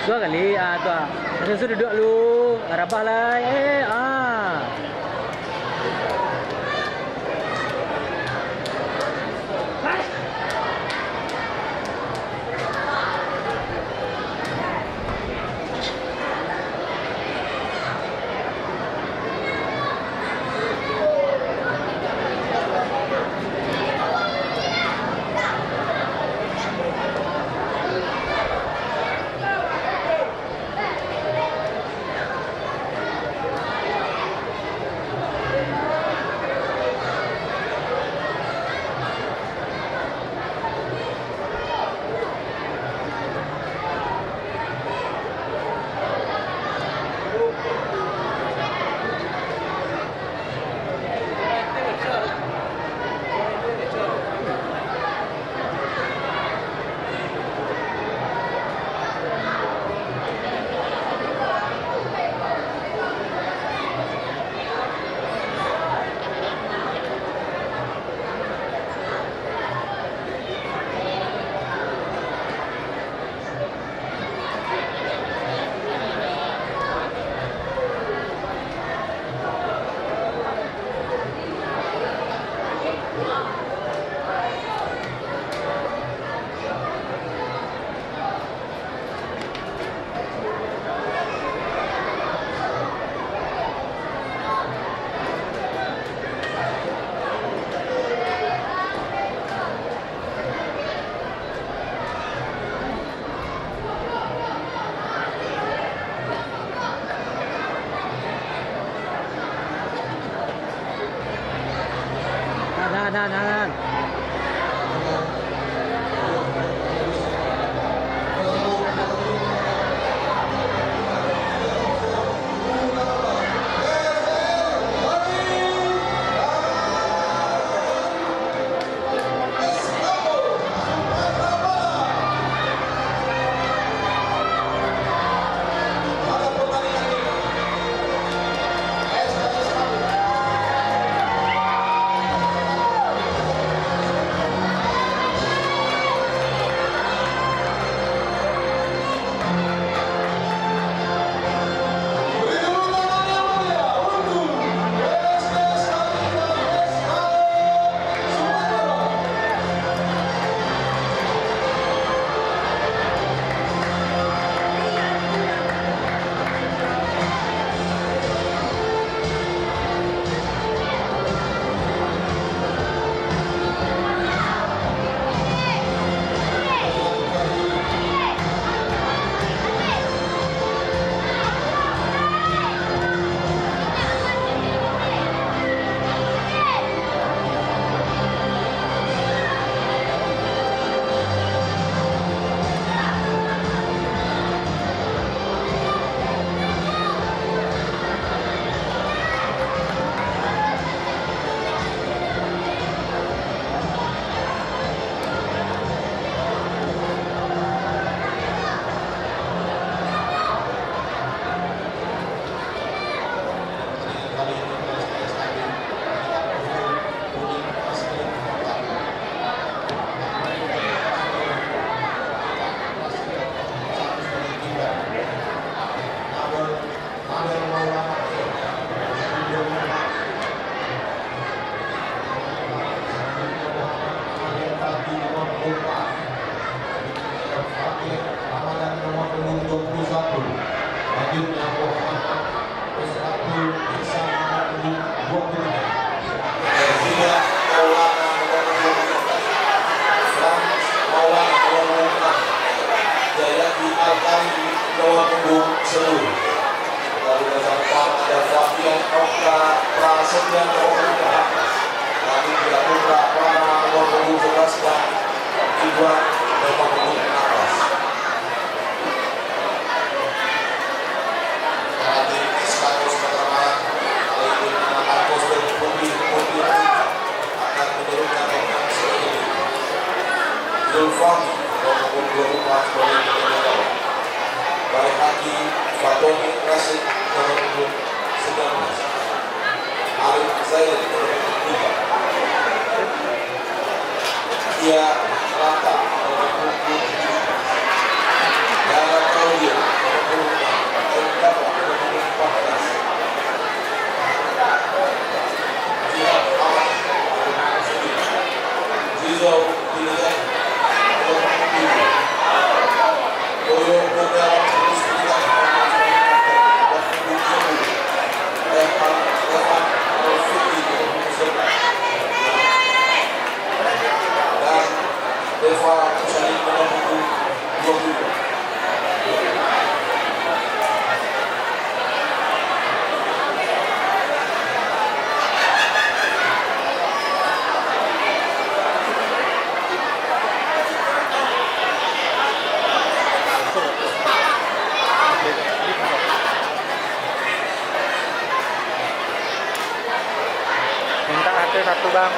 Dua kali, tu Susu duduk lu, rabah lah, Nah. Zulfani nomor 24 sebagai penyerang. Balik lagi Fatomi Rasid nomor 19. Arif Zaid nomor 3. Kia Rata nomor 27. Dara Claudia sate satu bang.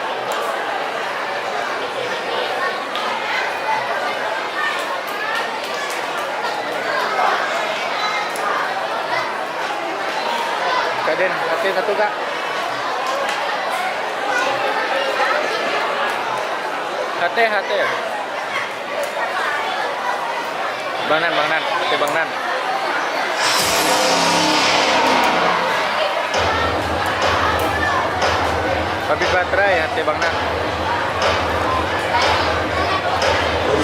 Kaden, sate satu kak. Sate. Bang Nan, sate Bang Nan. Habis baterai sate Bang Nan.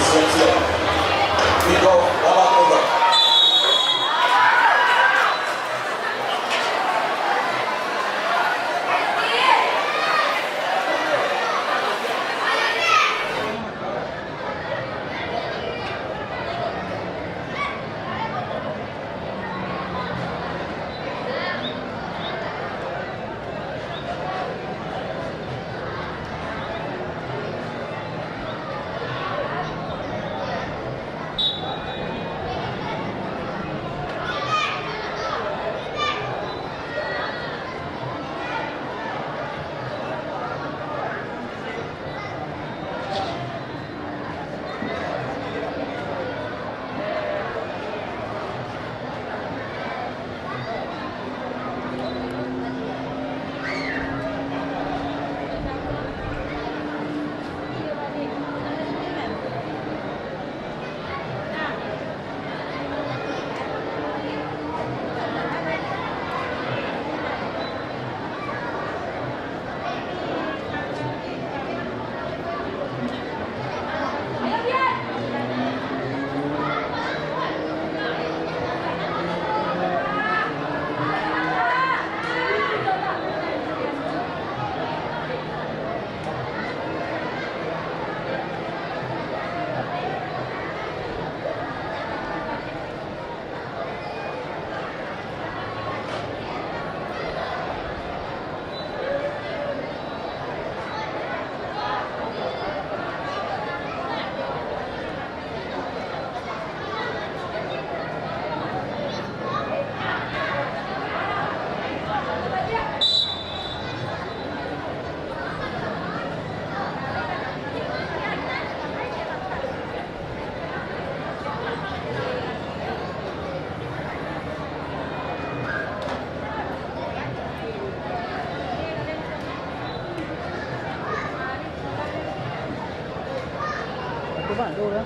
Siap-siap. Vito babak kedua. Satu bang, dua dah.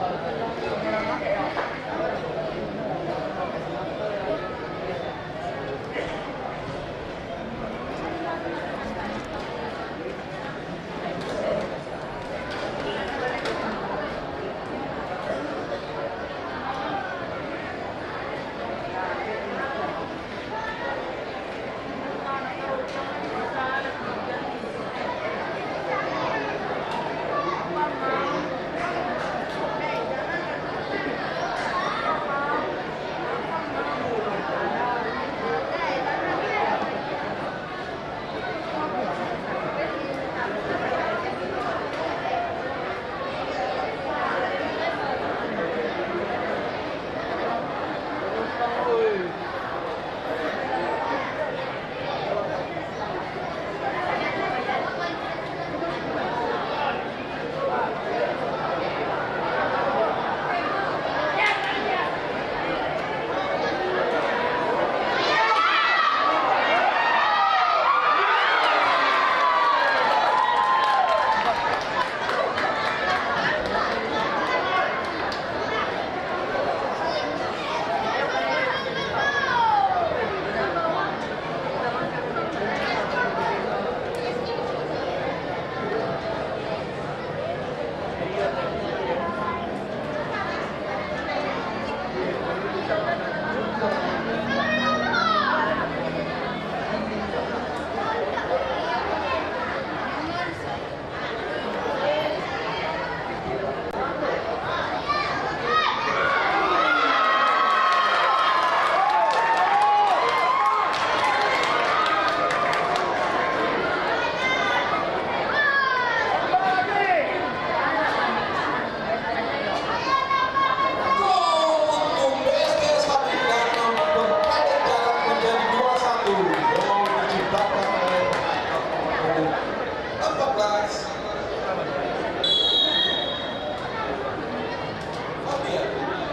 Untuk PSPS Madrid dan memperpendek jarak menjadi 2-1. Gol diciptakan oleh 14. Fabian, 14.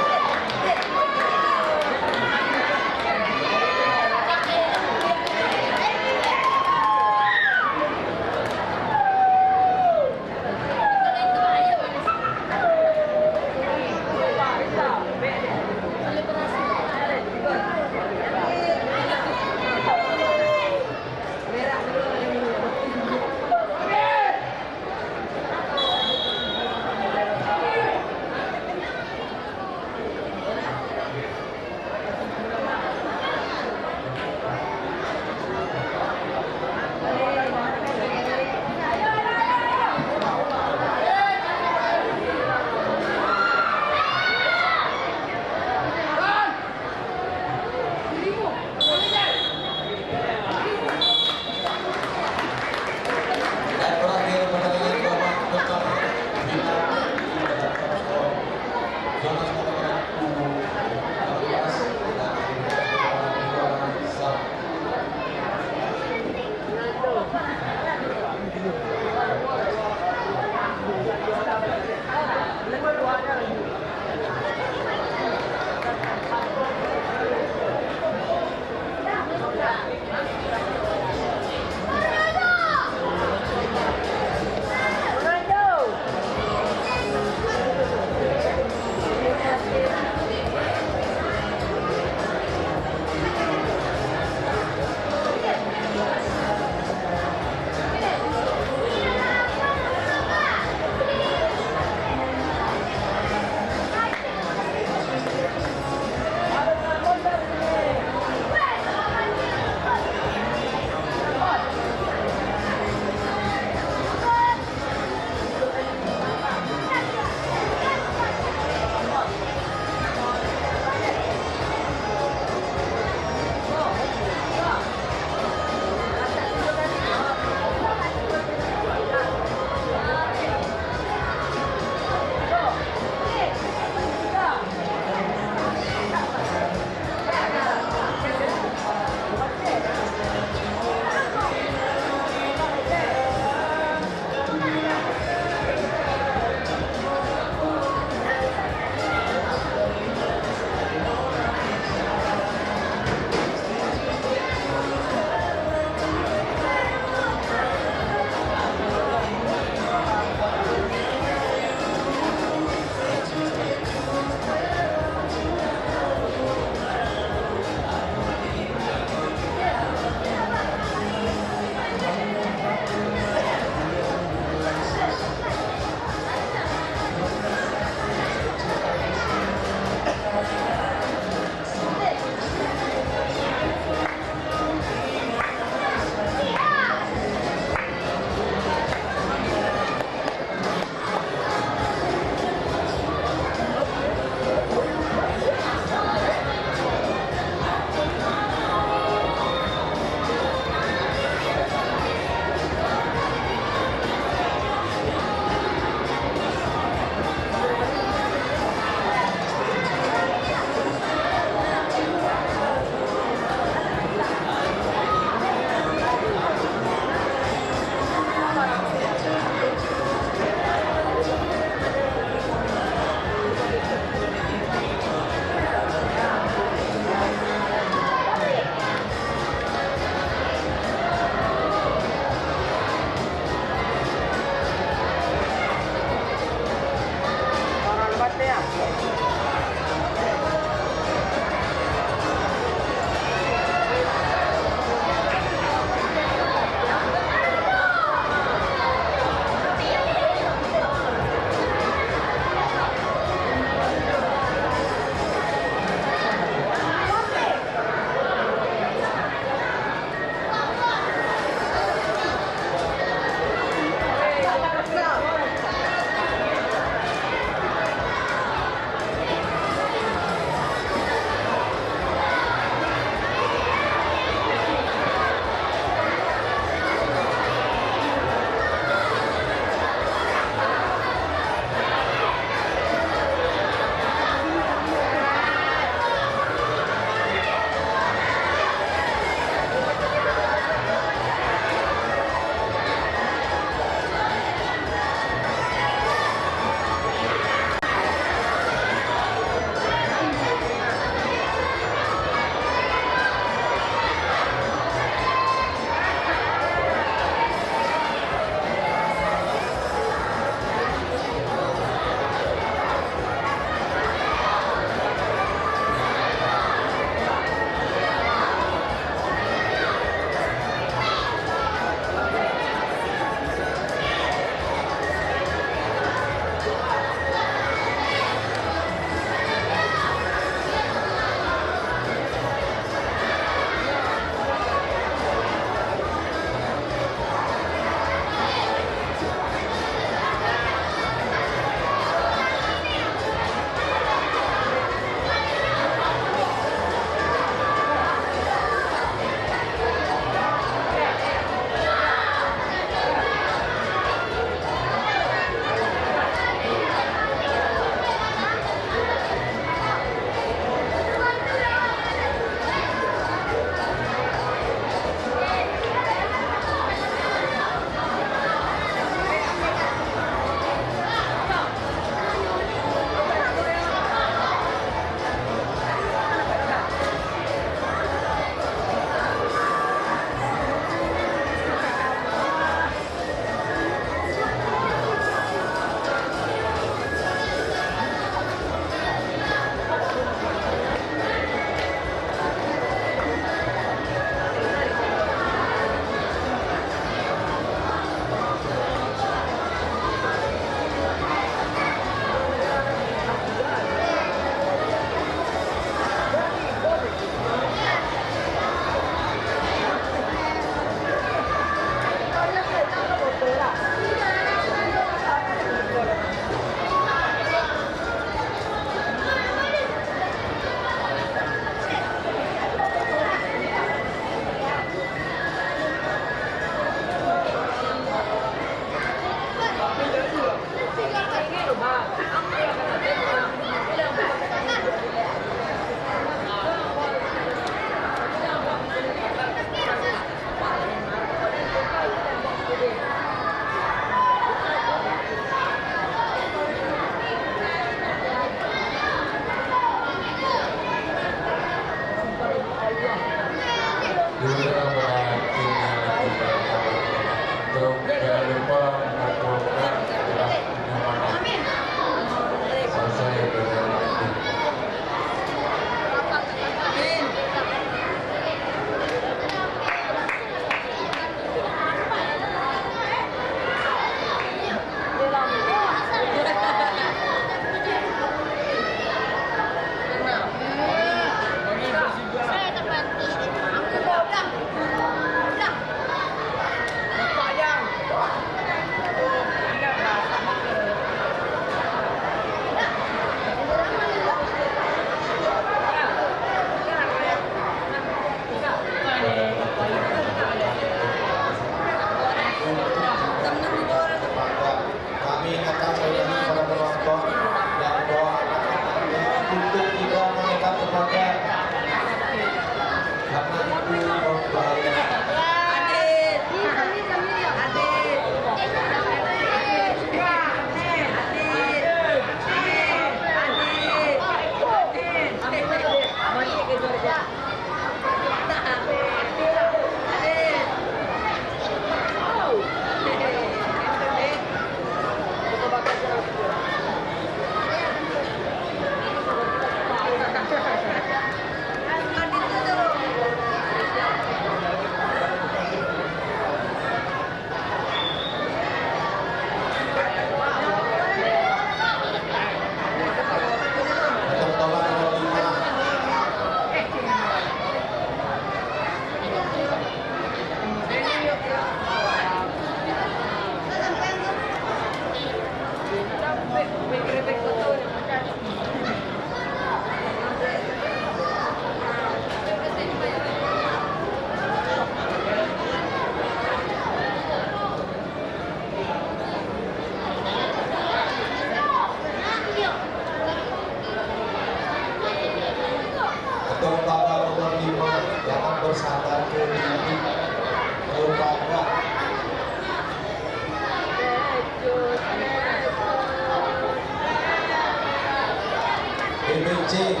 mancing.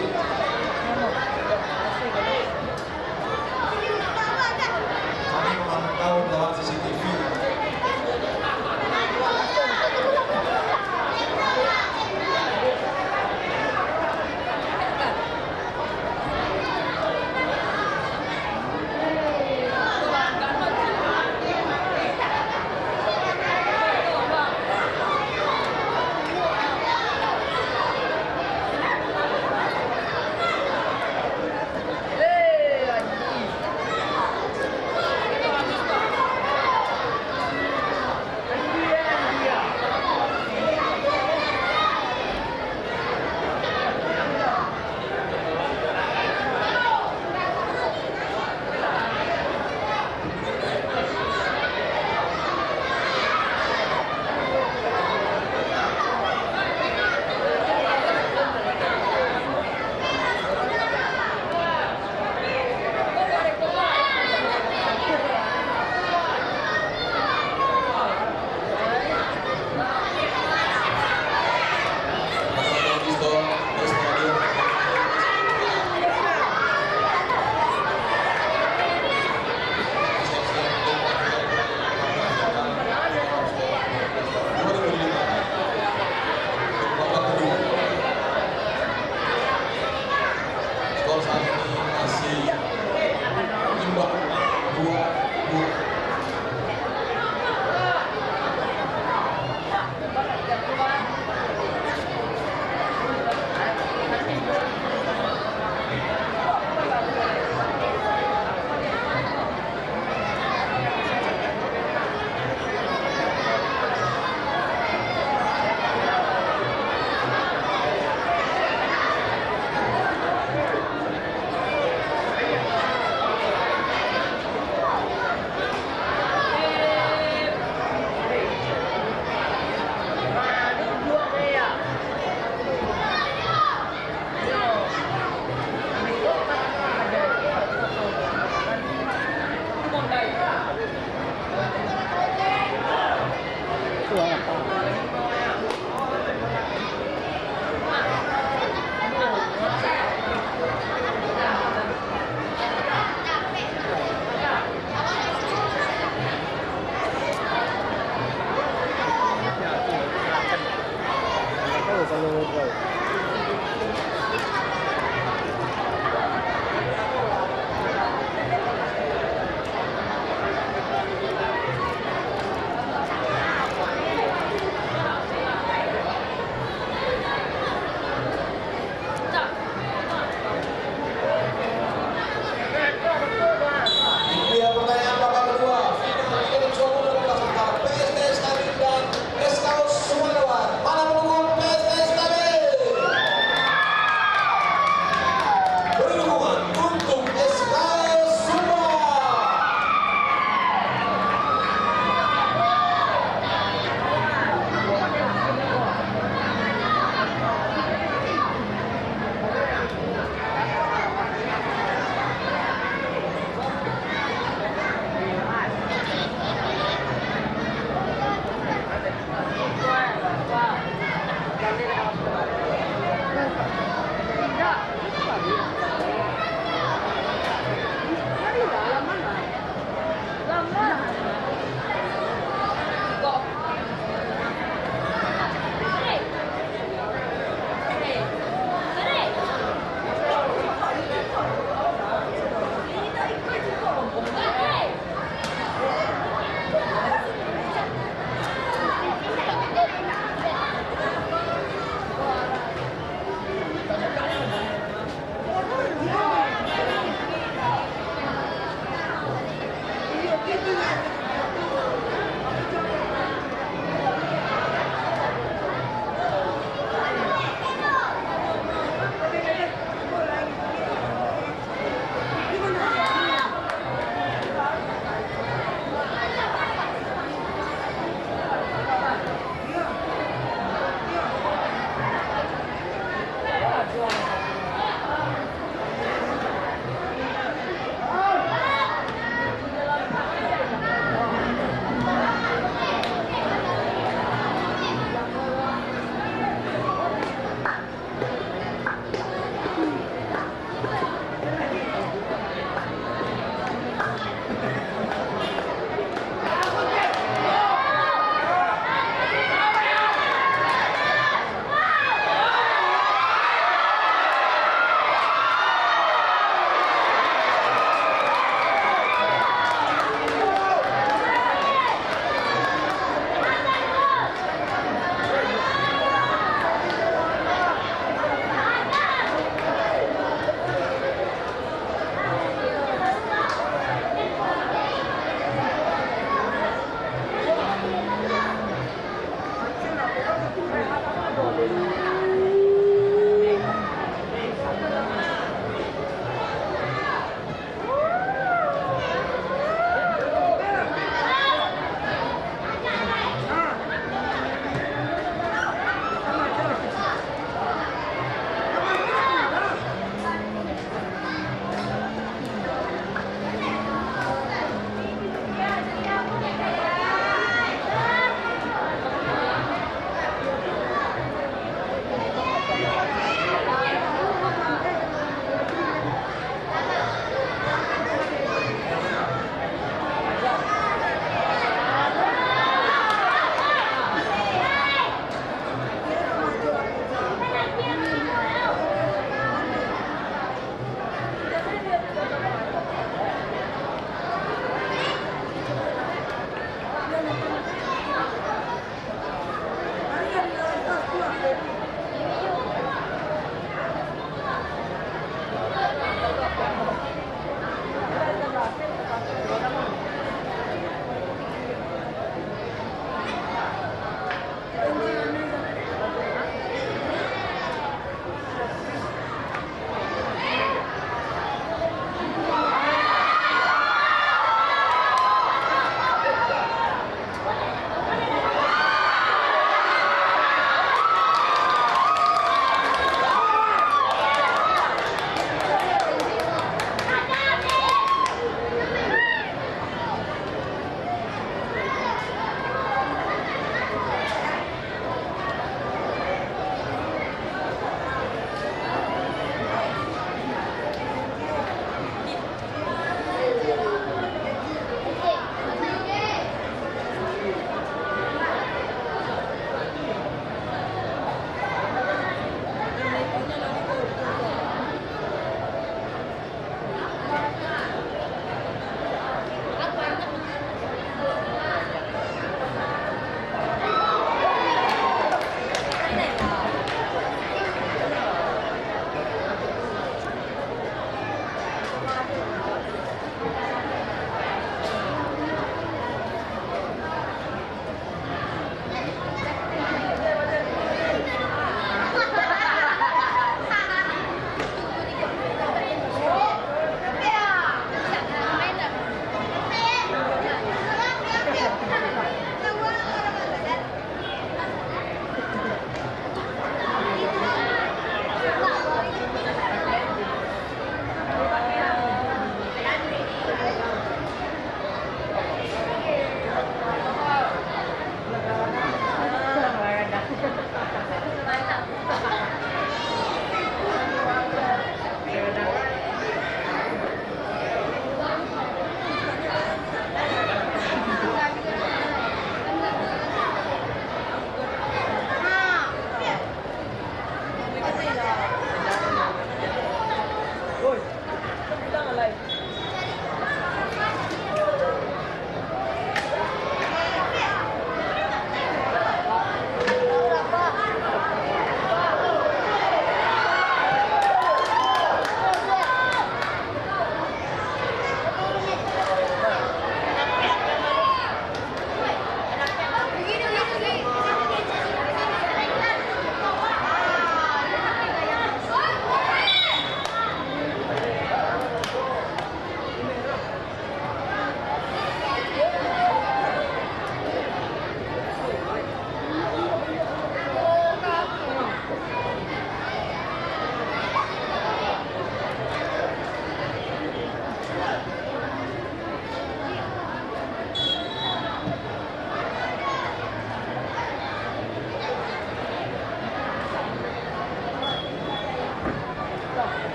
Kami memantau lewat CCTV.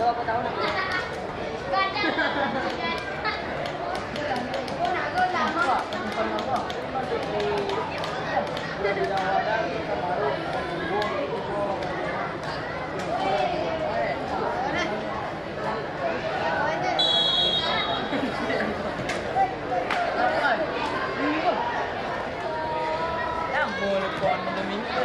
Berapa tahun aku? Boleh buat minggu-minggu.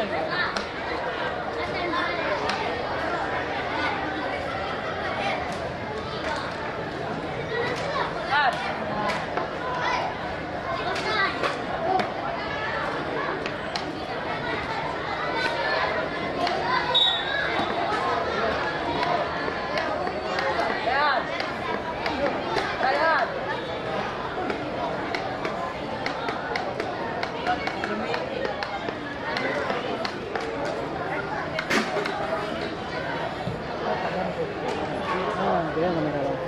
Dia kamera lang.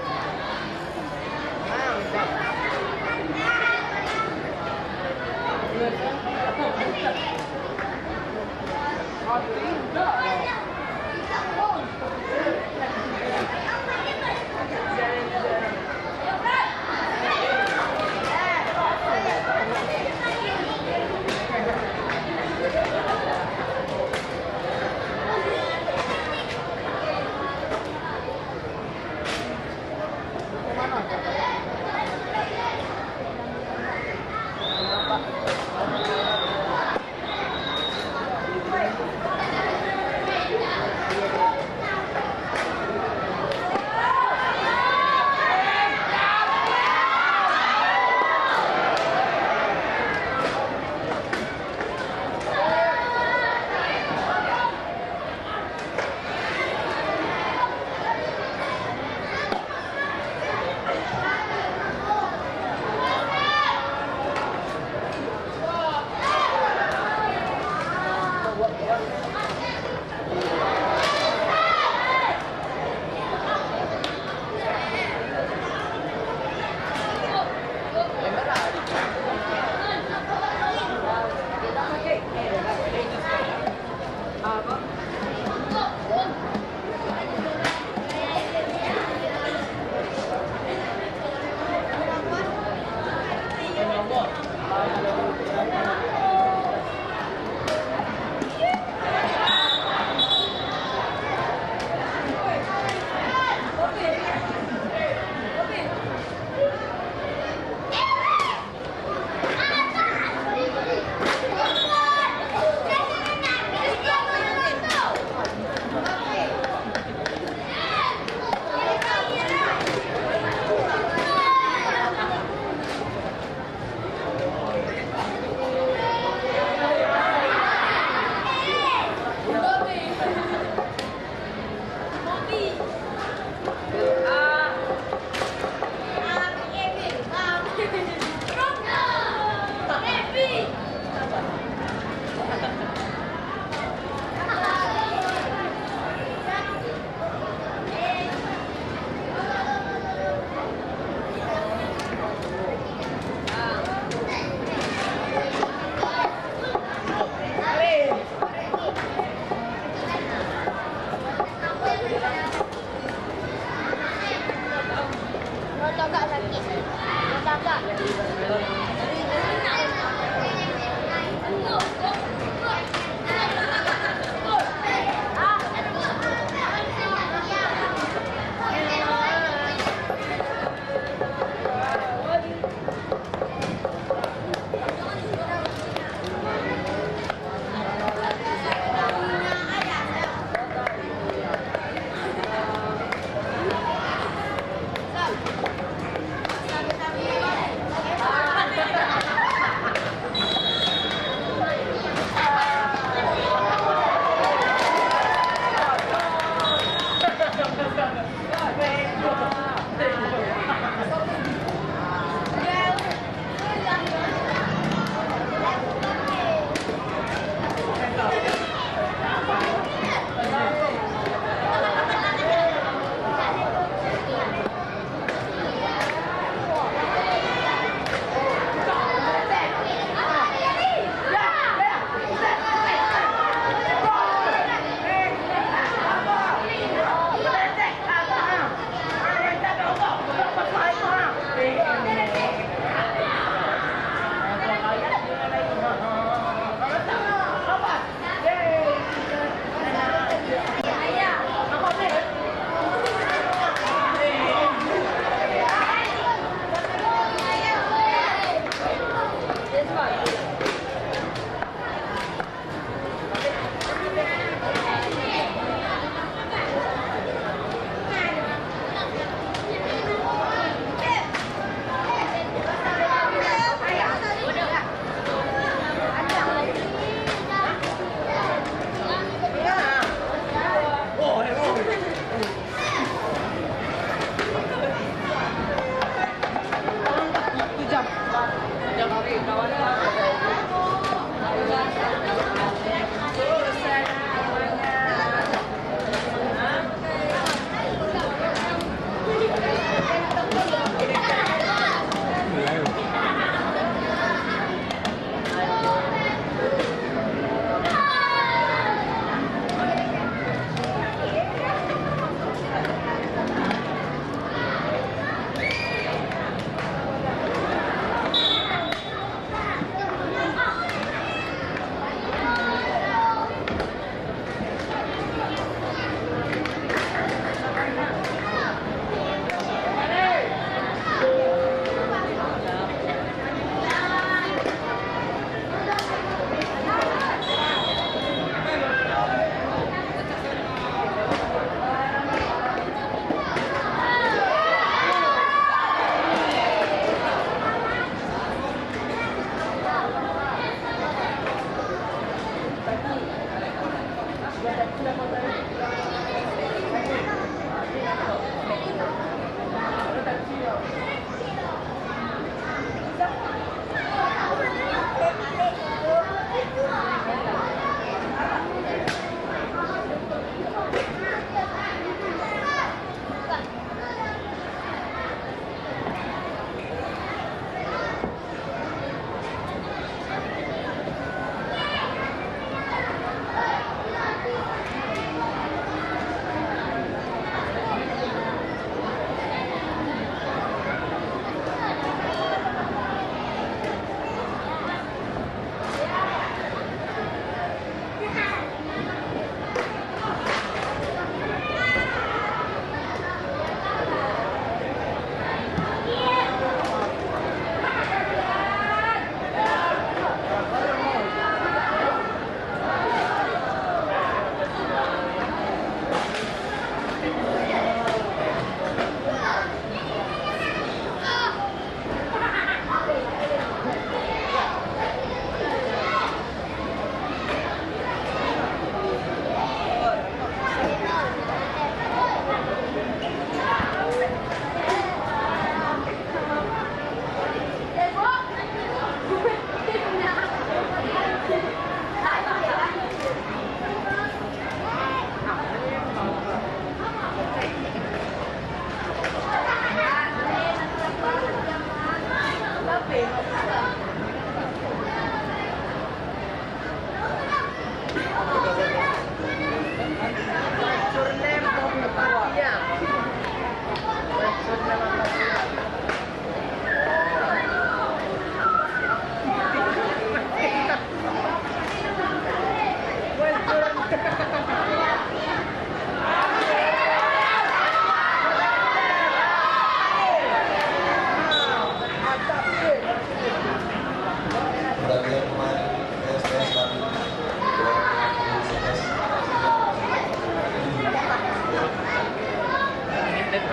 12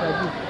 lagi.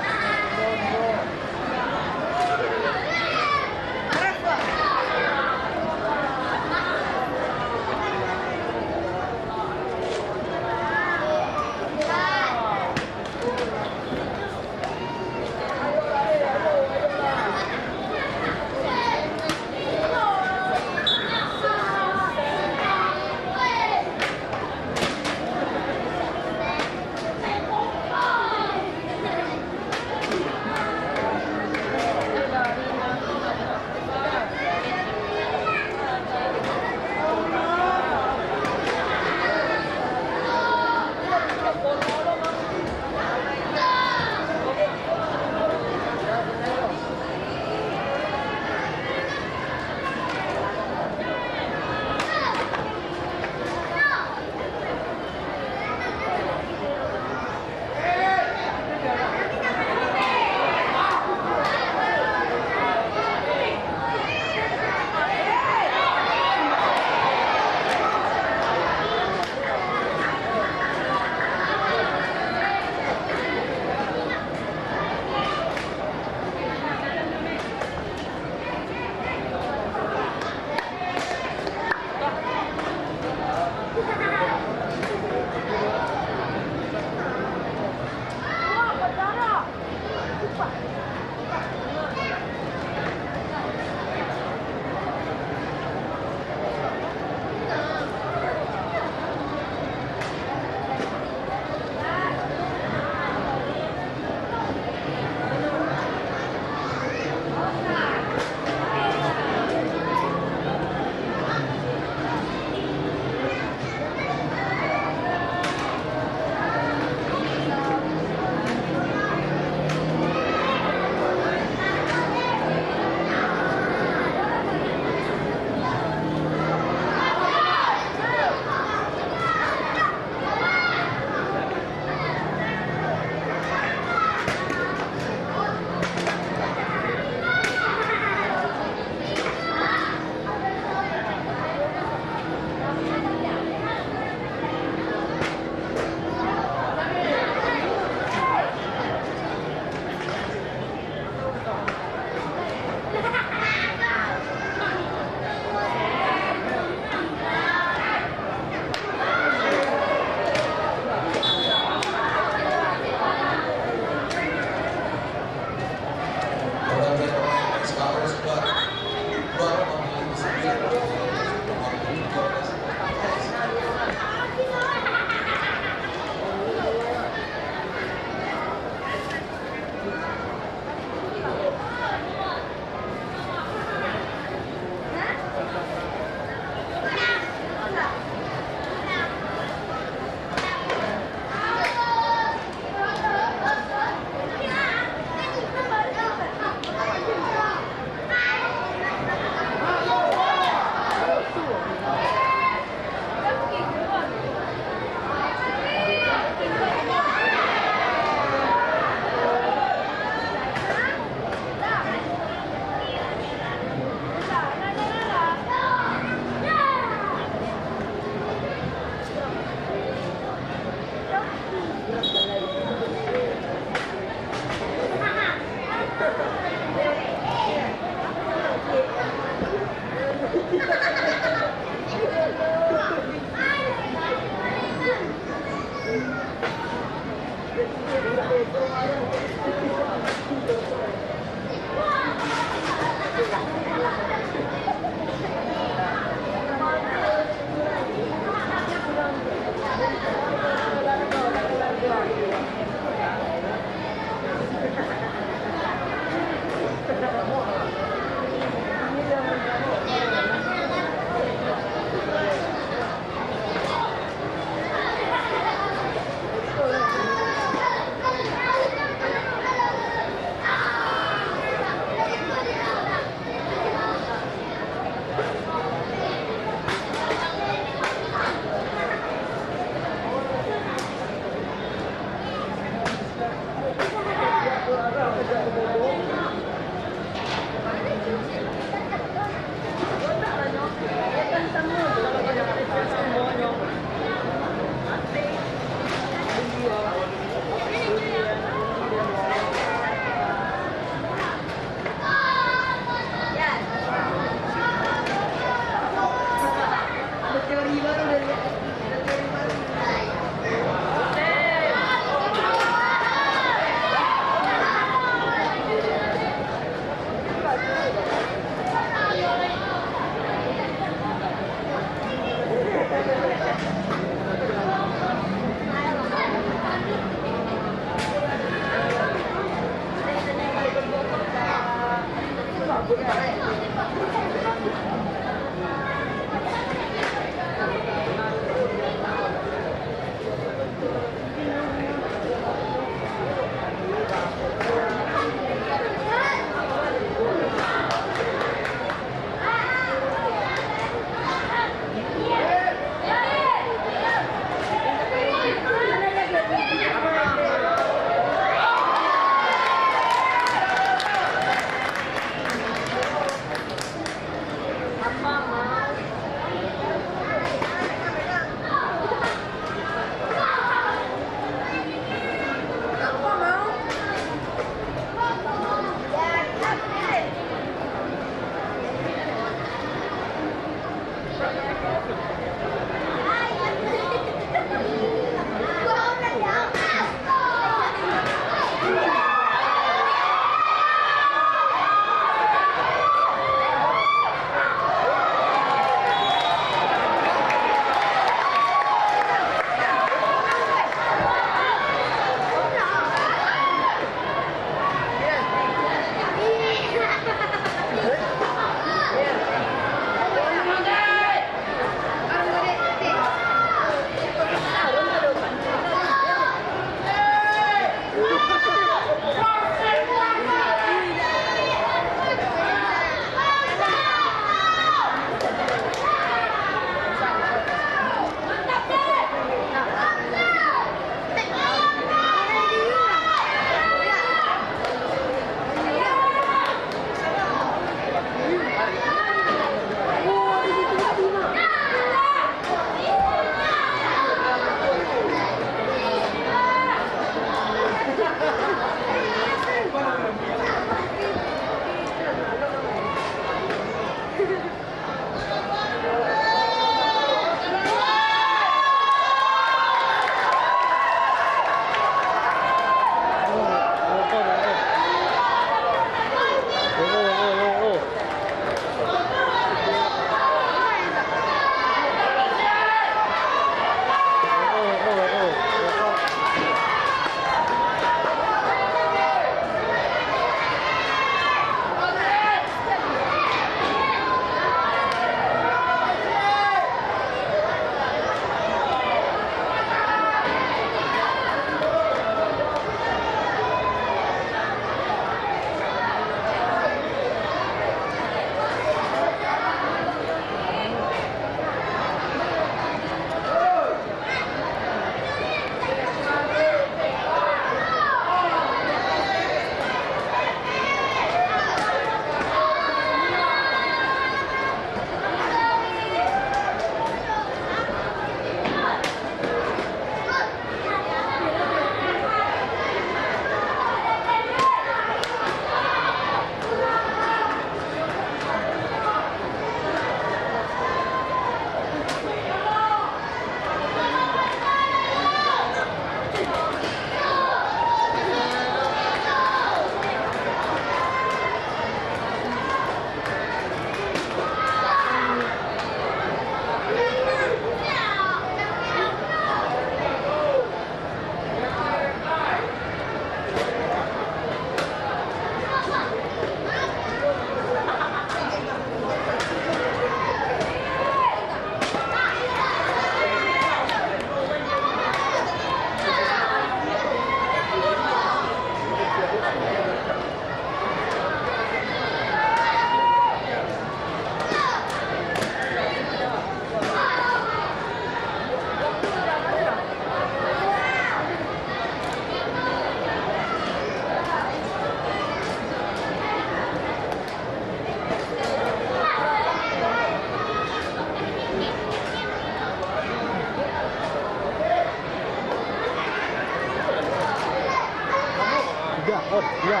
Dua.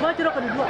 Baca rokok di dua.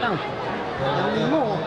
lang. Limo.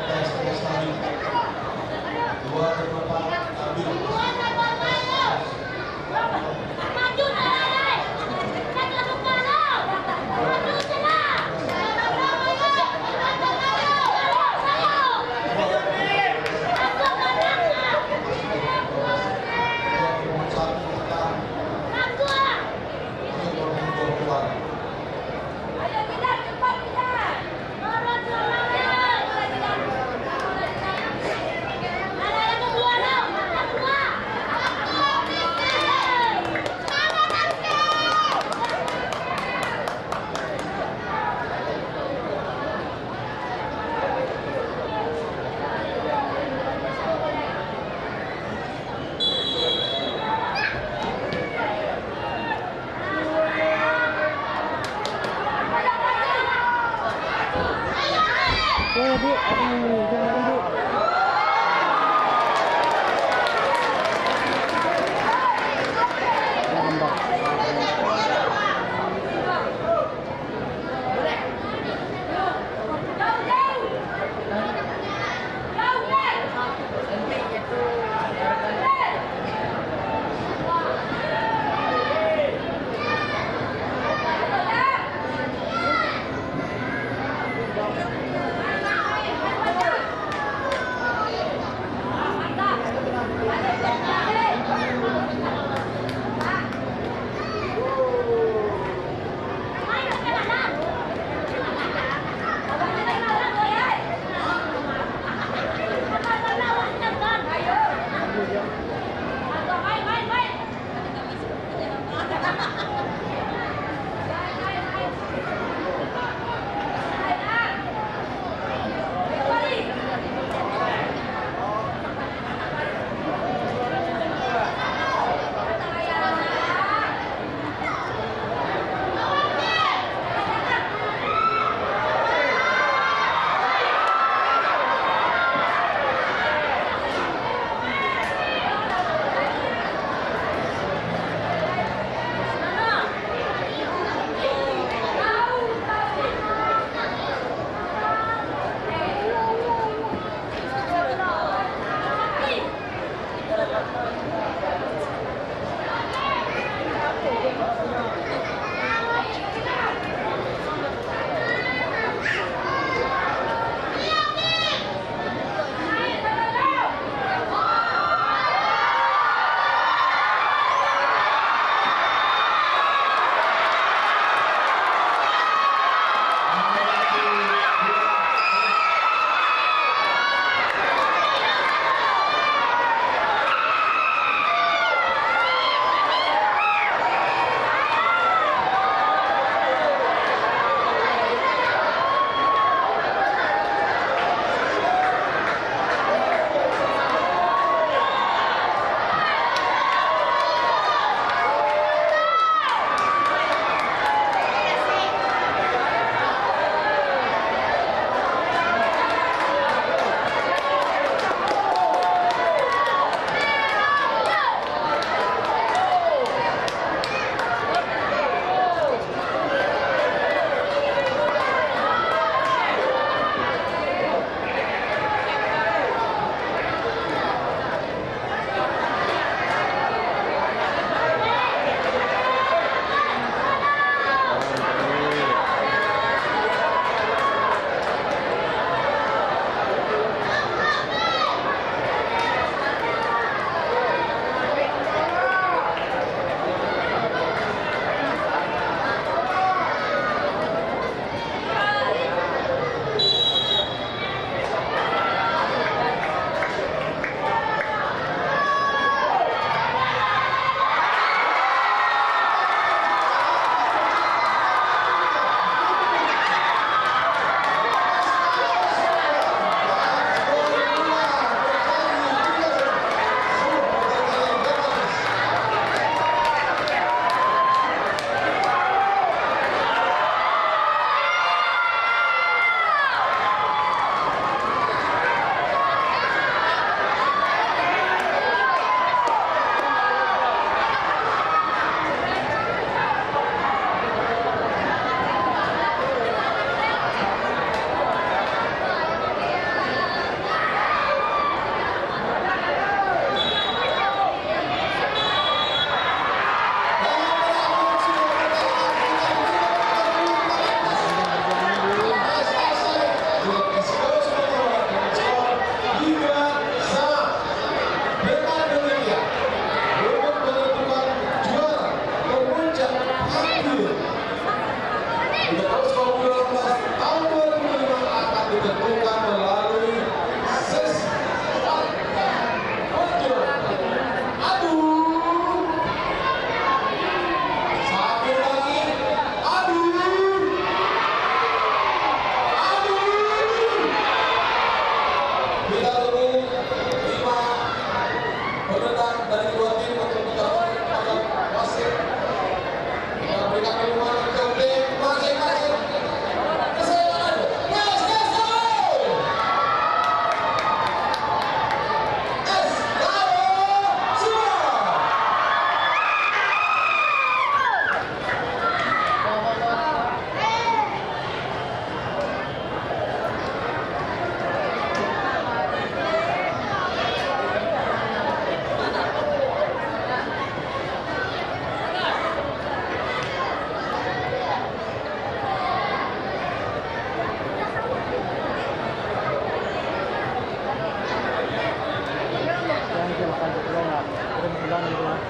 ulang gitu lah.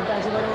Minta si baru.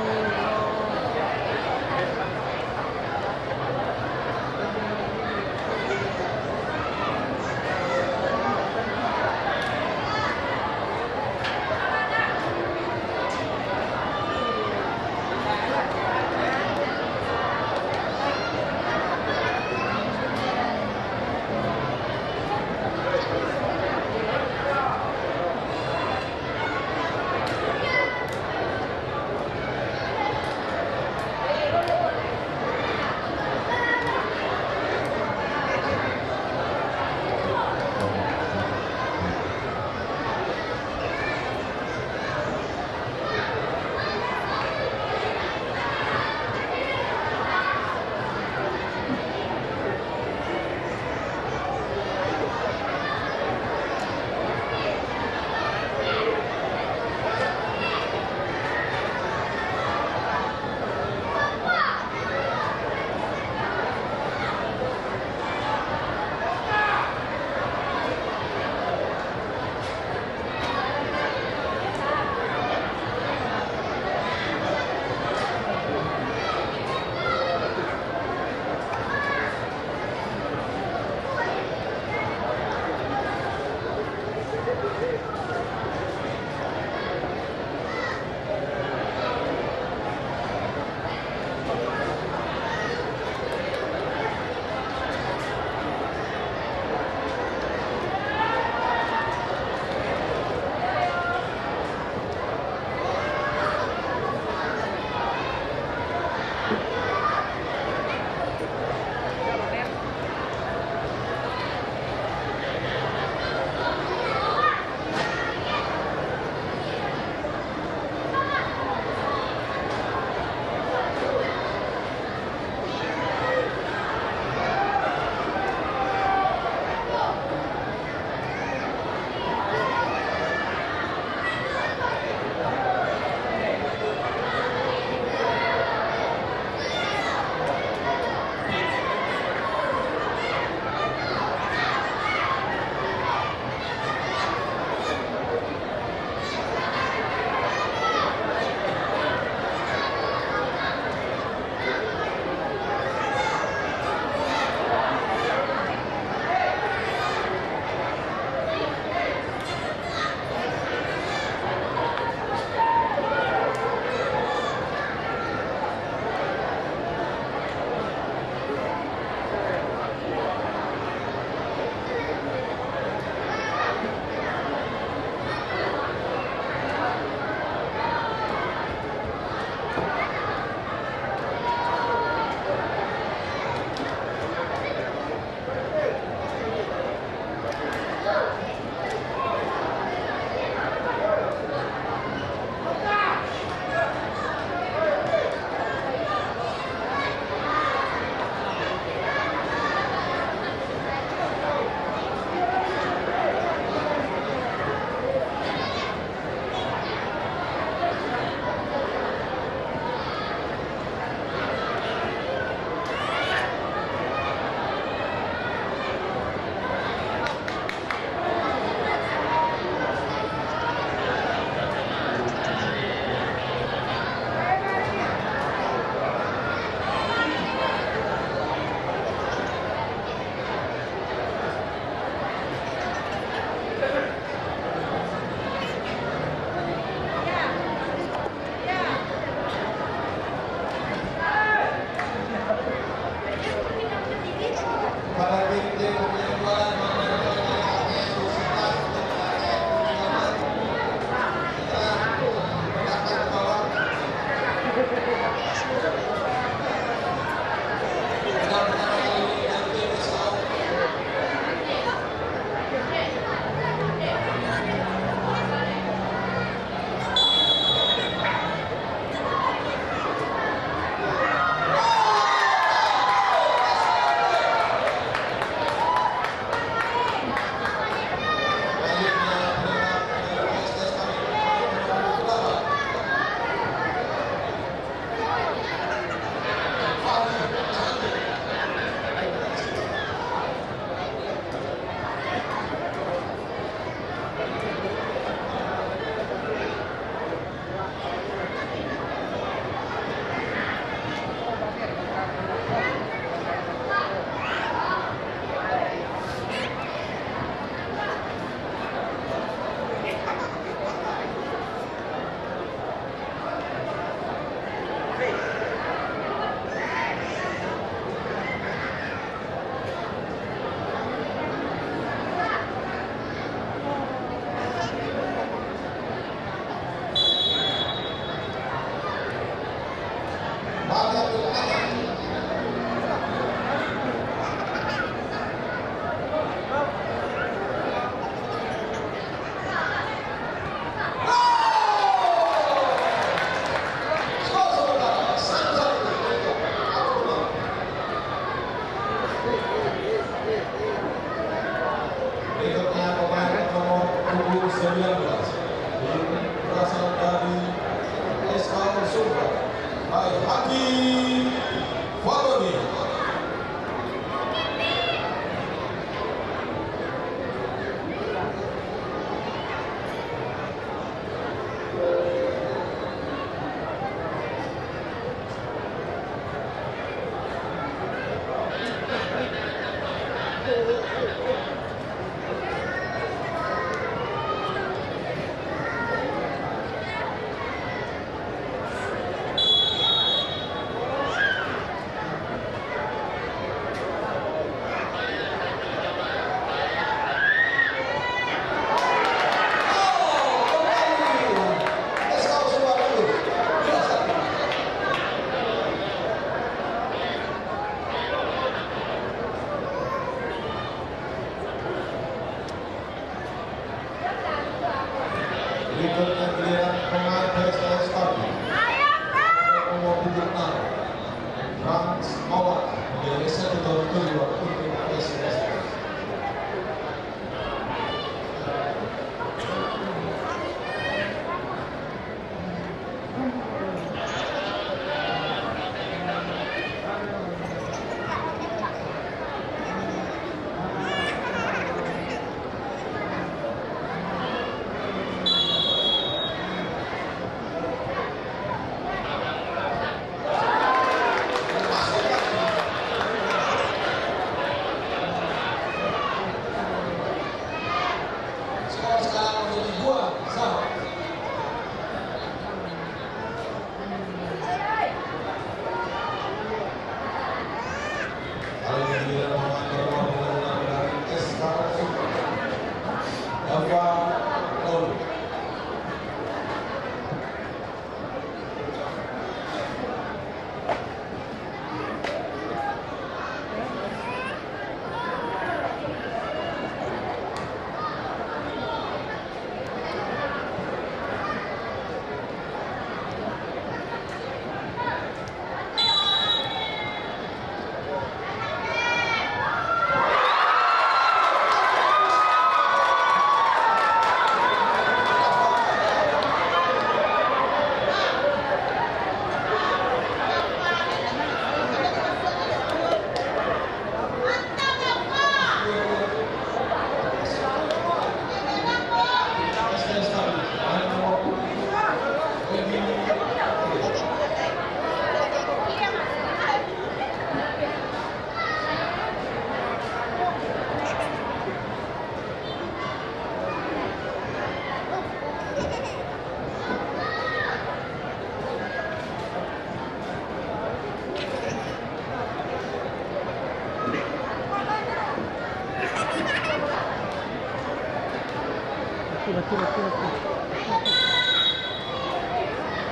mati.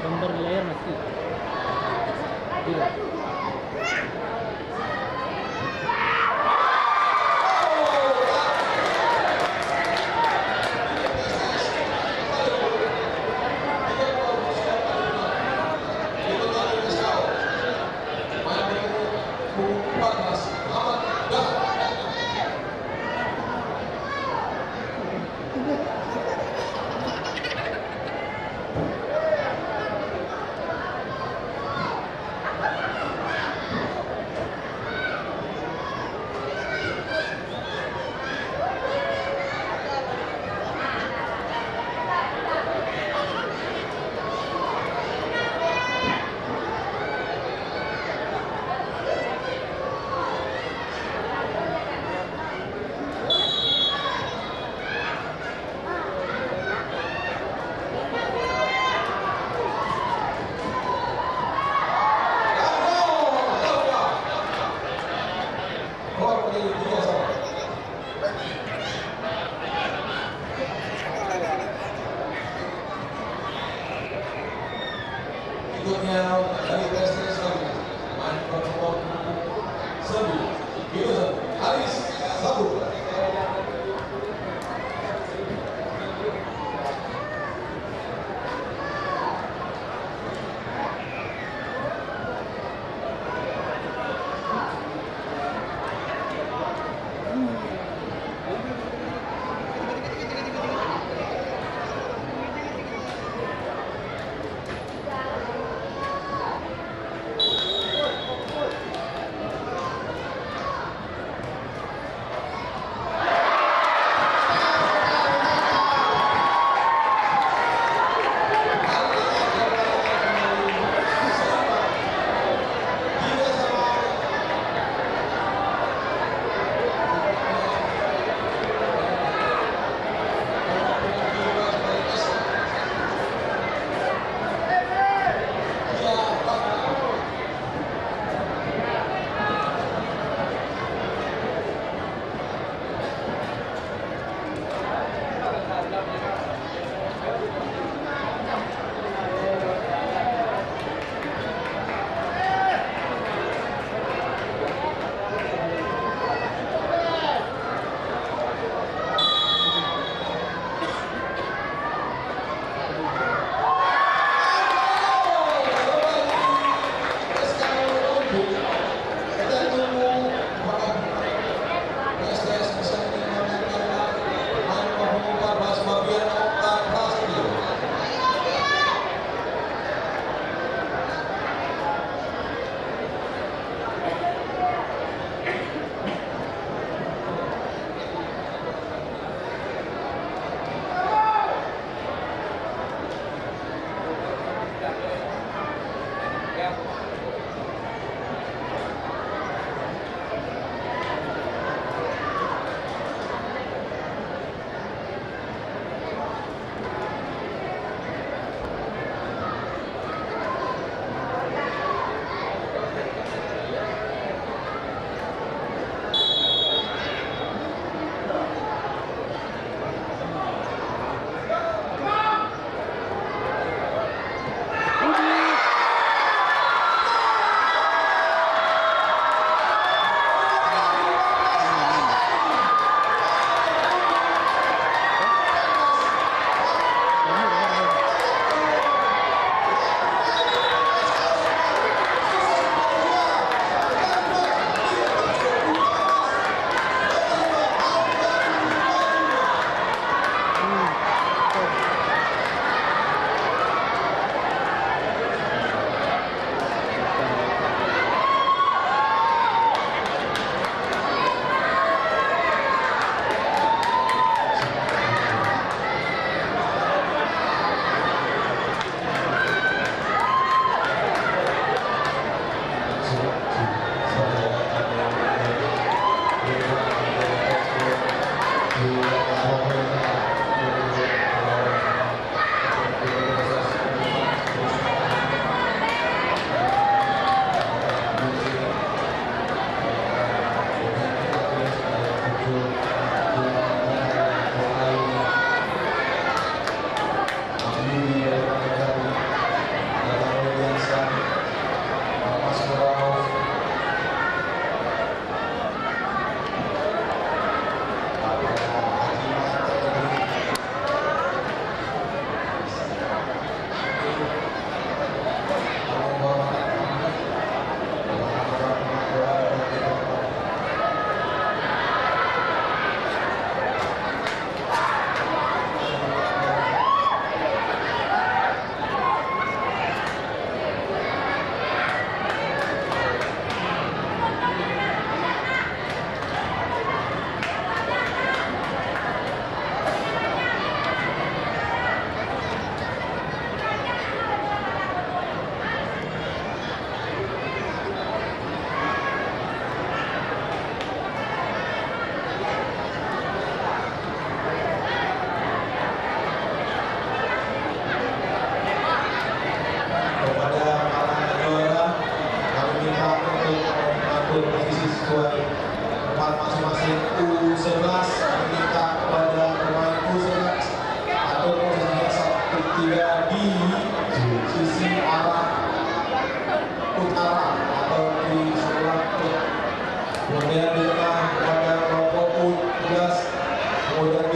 Gambar di layar mati. Gila.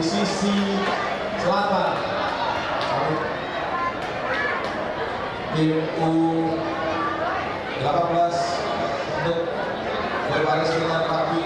dari sisi selatan. Tim U18 untuk berbaris dengan rapi.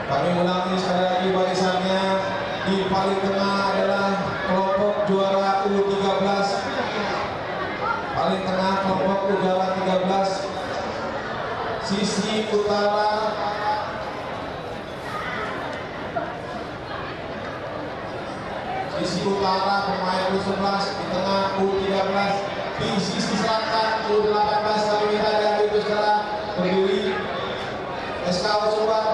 Kami ulangi sekali lagi barisannya. Di paling tengah adalah kelompok juara U13. Paling tengah kelompok U13. Sisi utara pemain U11, di tengah U13, di sisi selatan U18. Kami minta dari itu segera berdiri. SKO Sumbar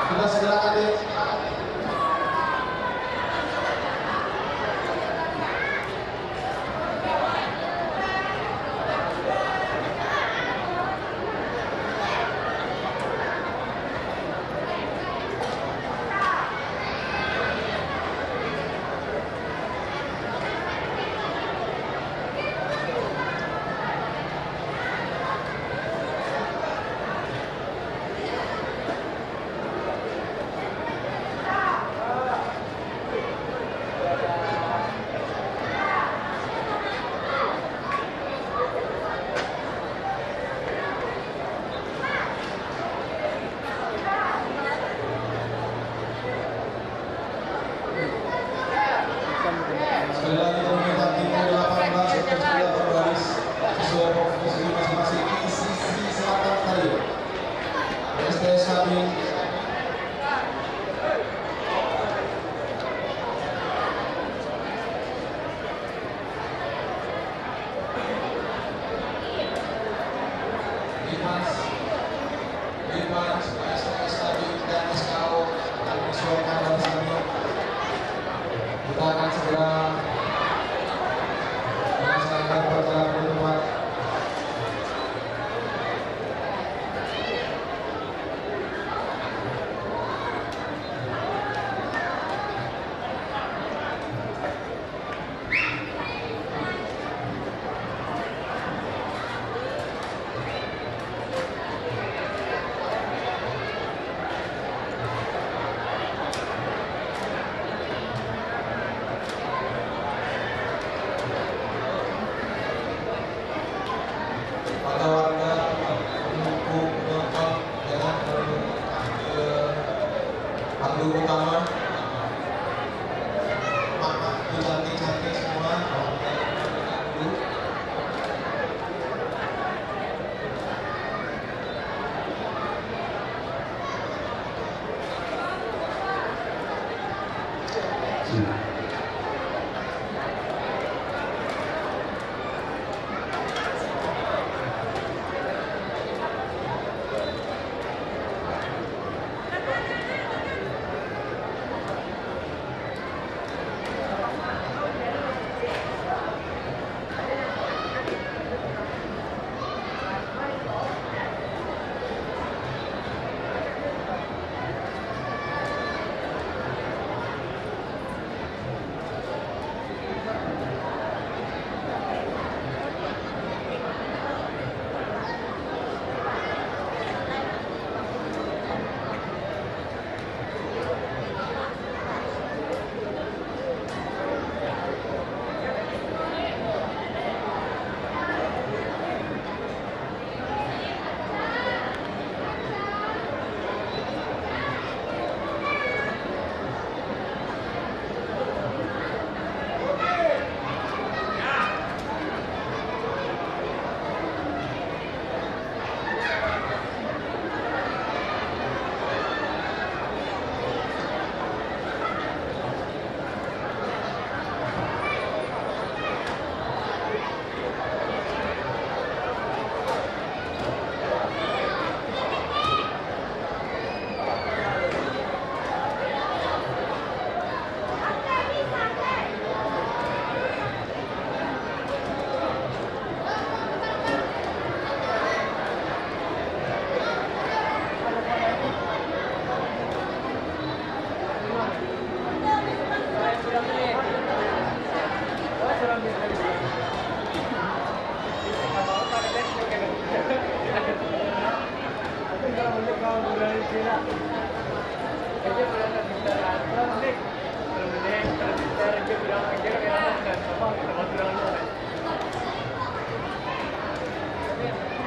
kita segera hadir.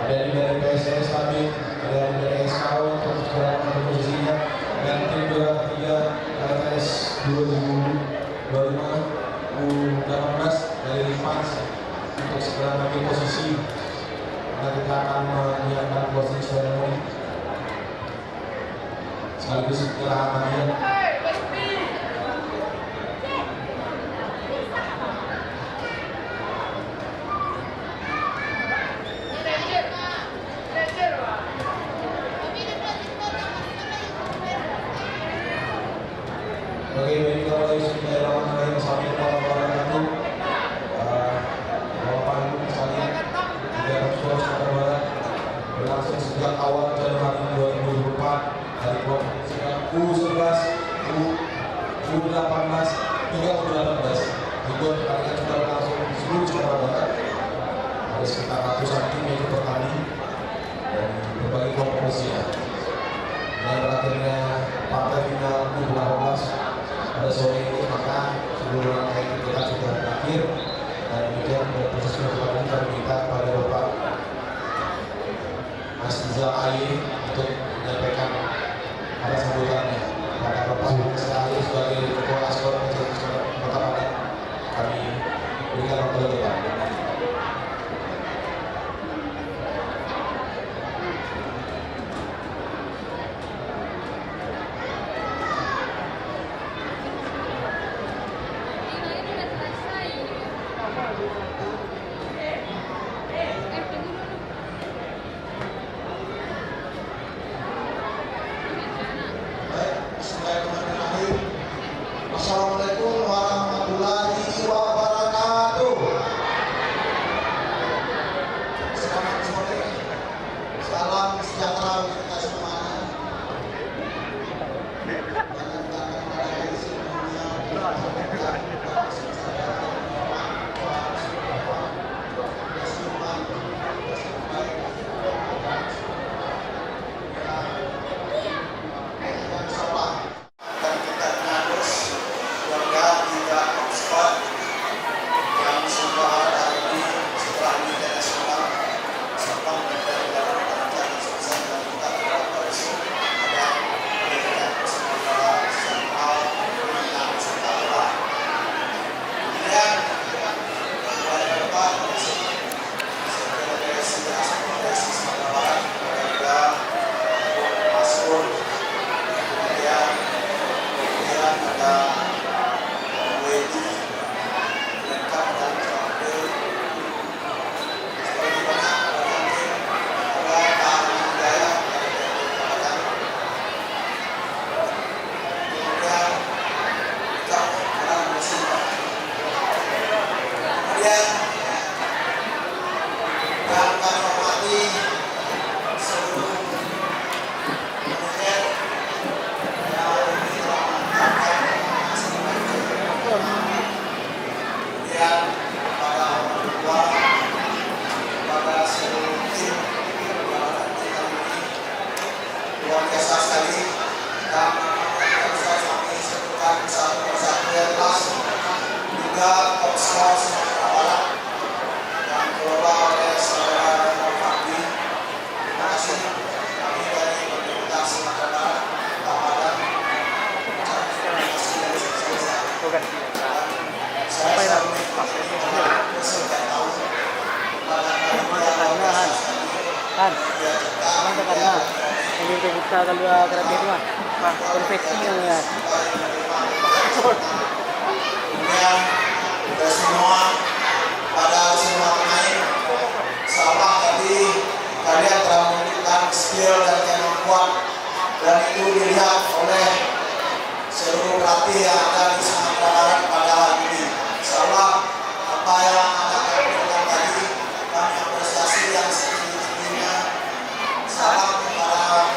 dari PSS kami, dari SKO untuk segera posisinya, dan tim juara ketiga LTS 2025 U18 dari Rifans untuk segera mengambil posisi. Nah, kita akan menyiapkan closing ceremony sekaligus penyerahan hadiah. Oke, baik, kita mulai. Bismillahirrahmanirrahim. Assalamualaikum warahmatullahi wabarakatuh. Bapak Ibu sekalian, tiga Kapsul Sumatera Barat berlangsung sejak awal Januari 2024 dari kelompok U11, U18 hingga U18. Juga pertandingan sudah berlangsung di seluruh Sumatera Barat. Ada sekitar ratusan tim yang ikut bertanding dari berbagai kelompok usia. Dan berakhirnya partai final U18 pada sore ini, maka seluruh rangkaian kita sudah berakhir, dan demikian proses penetapan kami minta kepada Bapak Mas Rizal Aye untuk menyampaikan kata sambutannya. Pada Bapak Rizal Aye sebagai Ketua Askor Kota Padang, kami berikan waktu ke depan. Assalamualaikum warahmatullahi wabarakatuh. Selamat sore, salam sejahtera untuk kita semuanya. Luar biasa sekali, dan bisa kami sebutkan satu persatu yang jelas juga top skor Sumatera Barat yang dikelola oleh saudara Renal Fakdi. Terima kasih kami dari pemerintah Sumatera Barat, Kota Padang. Terima kasih dari sebesar. Saya selalu setiap tahun pada Kan, emang tekannya ini kita kalau kerja itu mah konveksinya ya. Kemudian kita semua pada semua pemain, salah tadi kalian telah menunjukkan skill dan kemampuan, dan itu dilihat oleh seluruh pelatih yang ada di Sumatera Barat pada hari ini. Salah apa yang anda lakukan tadi, kami apresiasi yang setinggi-tingginya. Salam kepada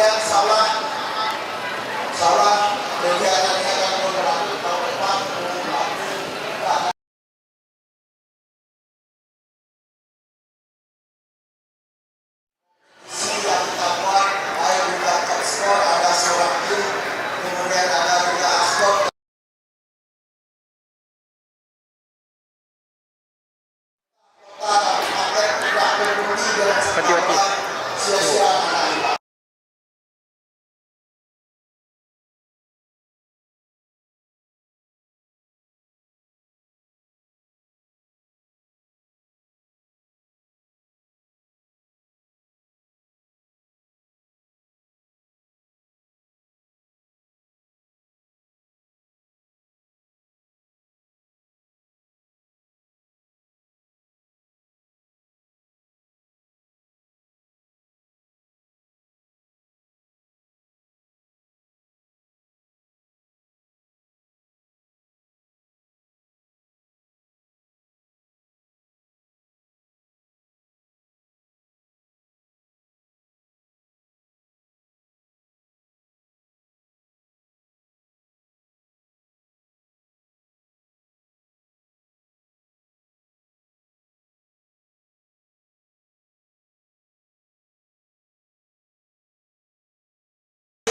kemudian sawah kegiatan ini akan berlanjut tahun depan. Yang kita buat, ayo juga ekspor, ada seorang tim, kemudian ada juga ekspor. Pati-pati. Sia-sia anak.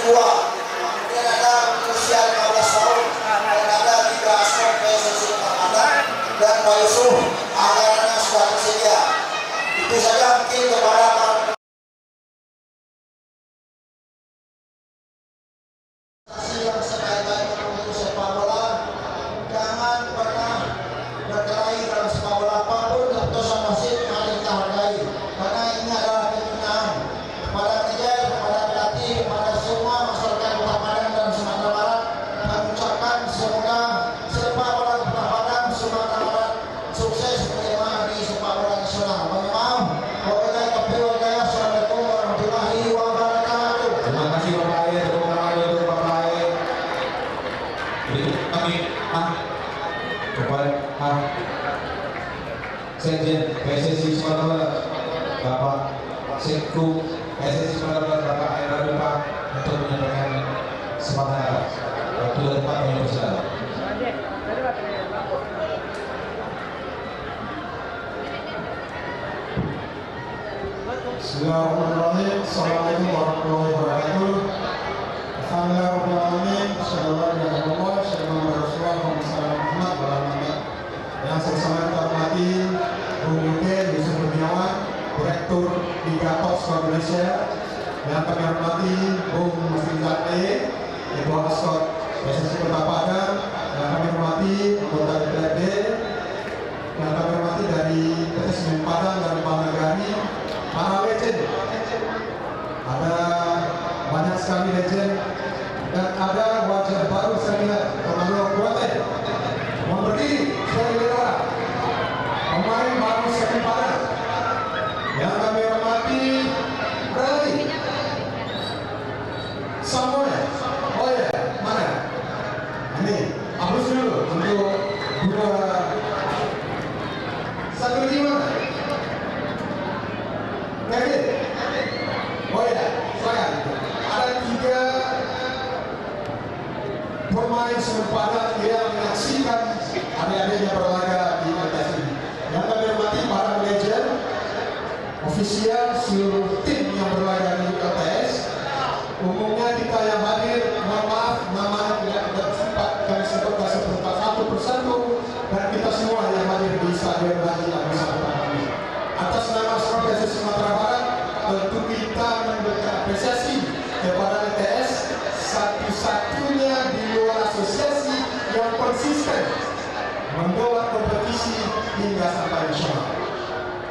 Kemudian ada usia 15 tahun dan ada 3 aspek PSSI Ramadan dan Pak Yusuf anggarannya sudah tersedia. Itu saja mungkin kepada yang sebaik-baiknya untuk sepak bola. Jangan pernah berkelahi dalam sepak bola, apapun keputusan wasit yang harus kita hargai, karena ini adalah pembinaan kepada manajer, kepada pelatih, kepada semua masyarakat Kota Padang dan Sumatera Barat. Kami ucapkan semoga sepak bola Kota Padang, Sumatera Barat sukses menerima di sepak bola nasional. Mohon maaf. Wabillahi taufiq wal hidayah. Assalamualaikum warahmatullahi wabarakatuh. Terima kasih Bapak Aye, tepuk tangan untuk Bapak Aye. Berikut kami kepada Sekjen PSSI Sumatera Barat, Bapak Sekku PSSI Sumatera Barat, Bapak Aye Radupa untuk menyampaikan semangat. Waktu dan tempat kami persilakan. Bismillahirrahmanirrahim. Assalamualaikum warahmatullahi wabarakatuh. Alhamdulillahirrahmanirrahim. Sallallahu alaihi wasallam. Yang saya hormati Bung Yuken Yusuf Kurniawan, Direktur Liga Top Sport Indonesia. Yang kami hormati Bung Muslim Zaki, Ketua Askot PSSI Kota Padang. Yang kami hormati anggota DPRD. Yang kami hormati dari PT Semen Padang dan Pak Nagari. Para legend, ada banyak sekali legend dan ada wajah baru saya lihat. Ronaldo Kuate mau berdiri sebagai orang pemain baru Semen Padang. Yang kami hormati Rai Samuel. Oh ya, mana ini aplaus dulu untuk dua satu di mana? Kevin. Oh ya, silakan. Ada 3 pemain Semen Padang yang menyaksikan adik-adiknya berlaga di atas ini. Yang kami hormati para manajer, ofisial, seluruh tim yang berlaga di LTS. Umumnya kita yang hadir, mohon maaf, namanya tidak sempat kami sebutkan satu persatu, dan kita semua yang hadir di Stadion Haji Agus Salim ini. Atas nama seluruh PSSI Sumatera Barat, tentu kita memberikan apresiasi kepada LTS, satu-satunya di luar asosiasi yang konsisten membawa kompetisi hingga sampai nasional.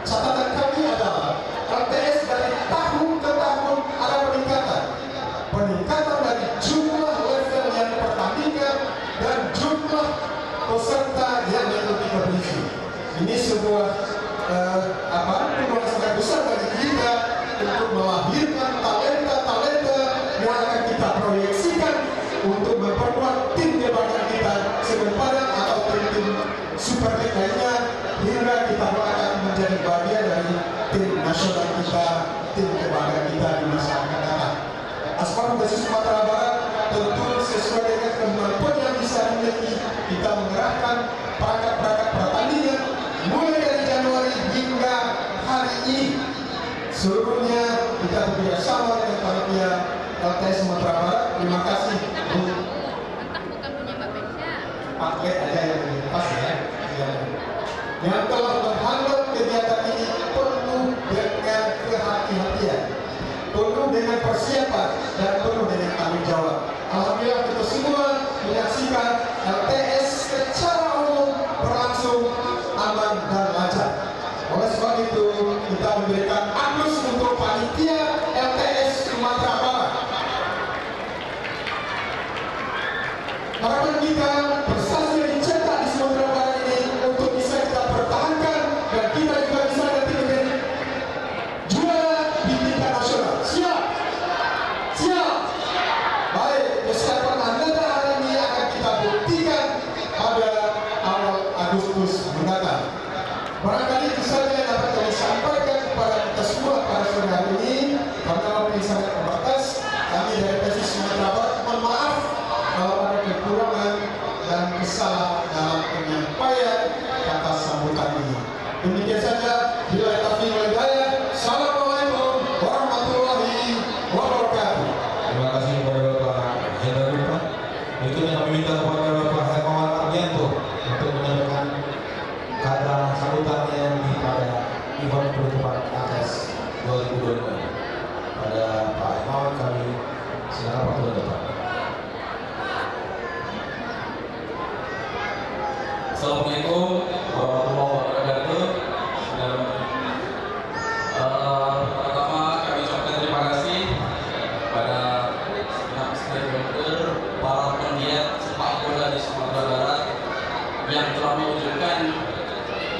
Catatan kami adalah LTS dari tahun ke tahun ada peningkatan dari jumlah level yang dipertandingkan dan jumlah peserta yang mengikuti kompetisi. Ini sebuah peluang sangat besar bagi kita untuk melahirkan talenta-talenta yang akan kita proyeksikan untuk memperkuat tim kebanggaan kita Semen Padang atau tim-tim Super League lainnya, hingga kita akan menjadi bagian dari tim nasional kita, tim kebanggaan kita di masa akan datang. Provinsi Sumatera Barat tentu sesuai dengan kemampuan yang bisa dimiliki, kita mengerahkan perangkat-perangkat pertandingan mulai dari Januari hingga hari ini. Seluruhnya kita bekerjasama dengan panitia LTS Sumatera Barat. Terima kasih Bu. Entah bukan punya Mbak Besya. Paket aja yang pas ya. Yang telah menghandle kegiatan ini penuh dengan kehati-hatian, penuh dengan persiapan, dan penuh dengan tanggung jawab. Alhamdulillah kita semua menyaksikan LTS secara umum berlangsung aman dan lancar. Oleh sebab itu kita memberikan aplaus untuk panitia LTS Sumatera Barat. Harapan kita prestasi yang dicetak di Sumatera Barat ini untuk bisa kita pertahankan dan kita juga bisa nanti menjadi juara di tingkat nasional. Siap? Siap? Baik, kesiapan Anda hari ini akan kita buktikan pada awal Agustus mendatang. Barangkali itu saja yang dapat kami sampaikan kepada kita semua pada sore hari ini. Karena waktu yang sangat terbatas, kami dari PSSI Sumatera Barat mohon maaf kalau ada kekurangan dan kesalahan dalam penyampaian kata sambutan ini. Demikian saja. Bila taufiq wal hidayah. Assalamualaikum warahmatullahi wabarakatuh. Terima kasih kepada Bapak Jenderal Lupa. Berikutnya kami minta kepada Bapak Hermawan Ardianto untuk menyampaikan kata sambutannya di pada event penutupan ATS 2022. Pada Pak Hermawan kami silakan Pak Tuan Bapak. Assalamualaikum warahmatullahi wabarakatuh. Dan pertama kami ucapkan terima kasih pada pihak stakeholder, para penggiat sepak bola di Sumatera Barat yang telah mewujudkan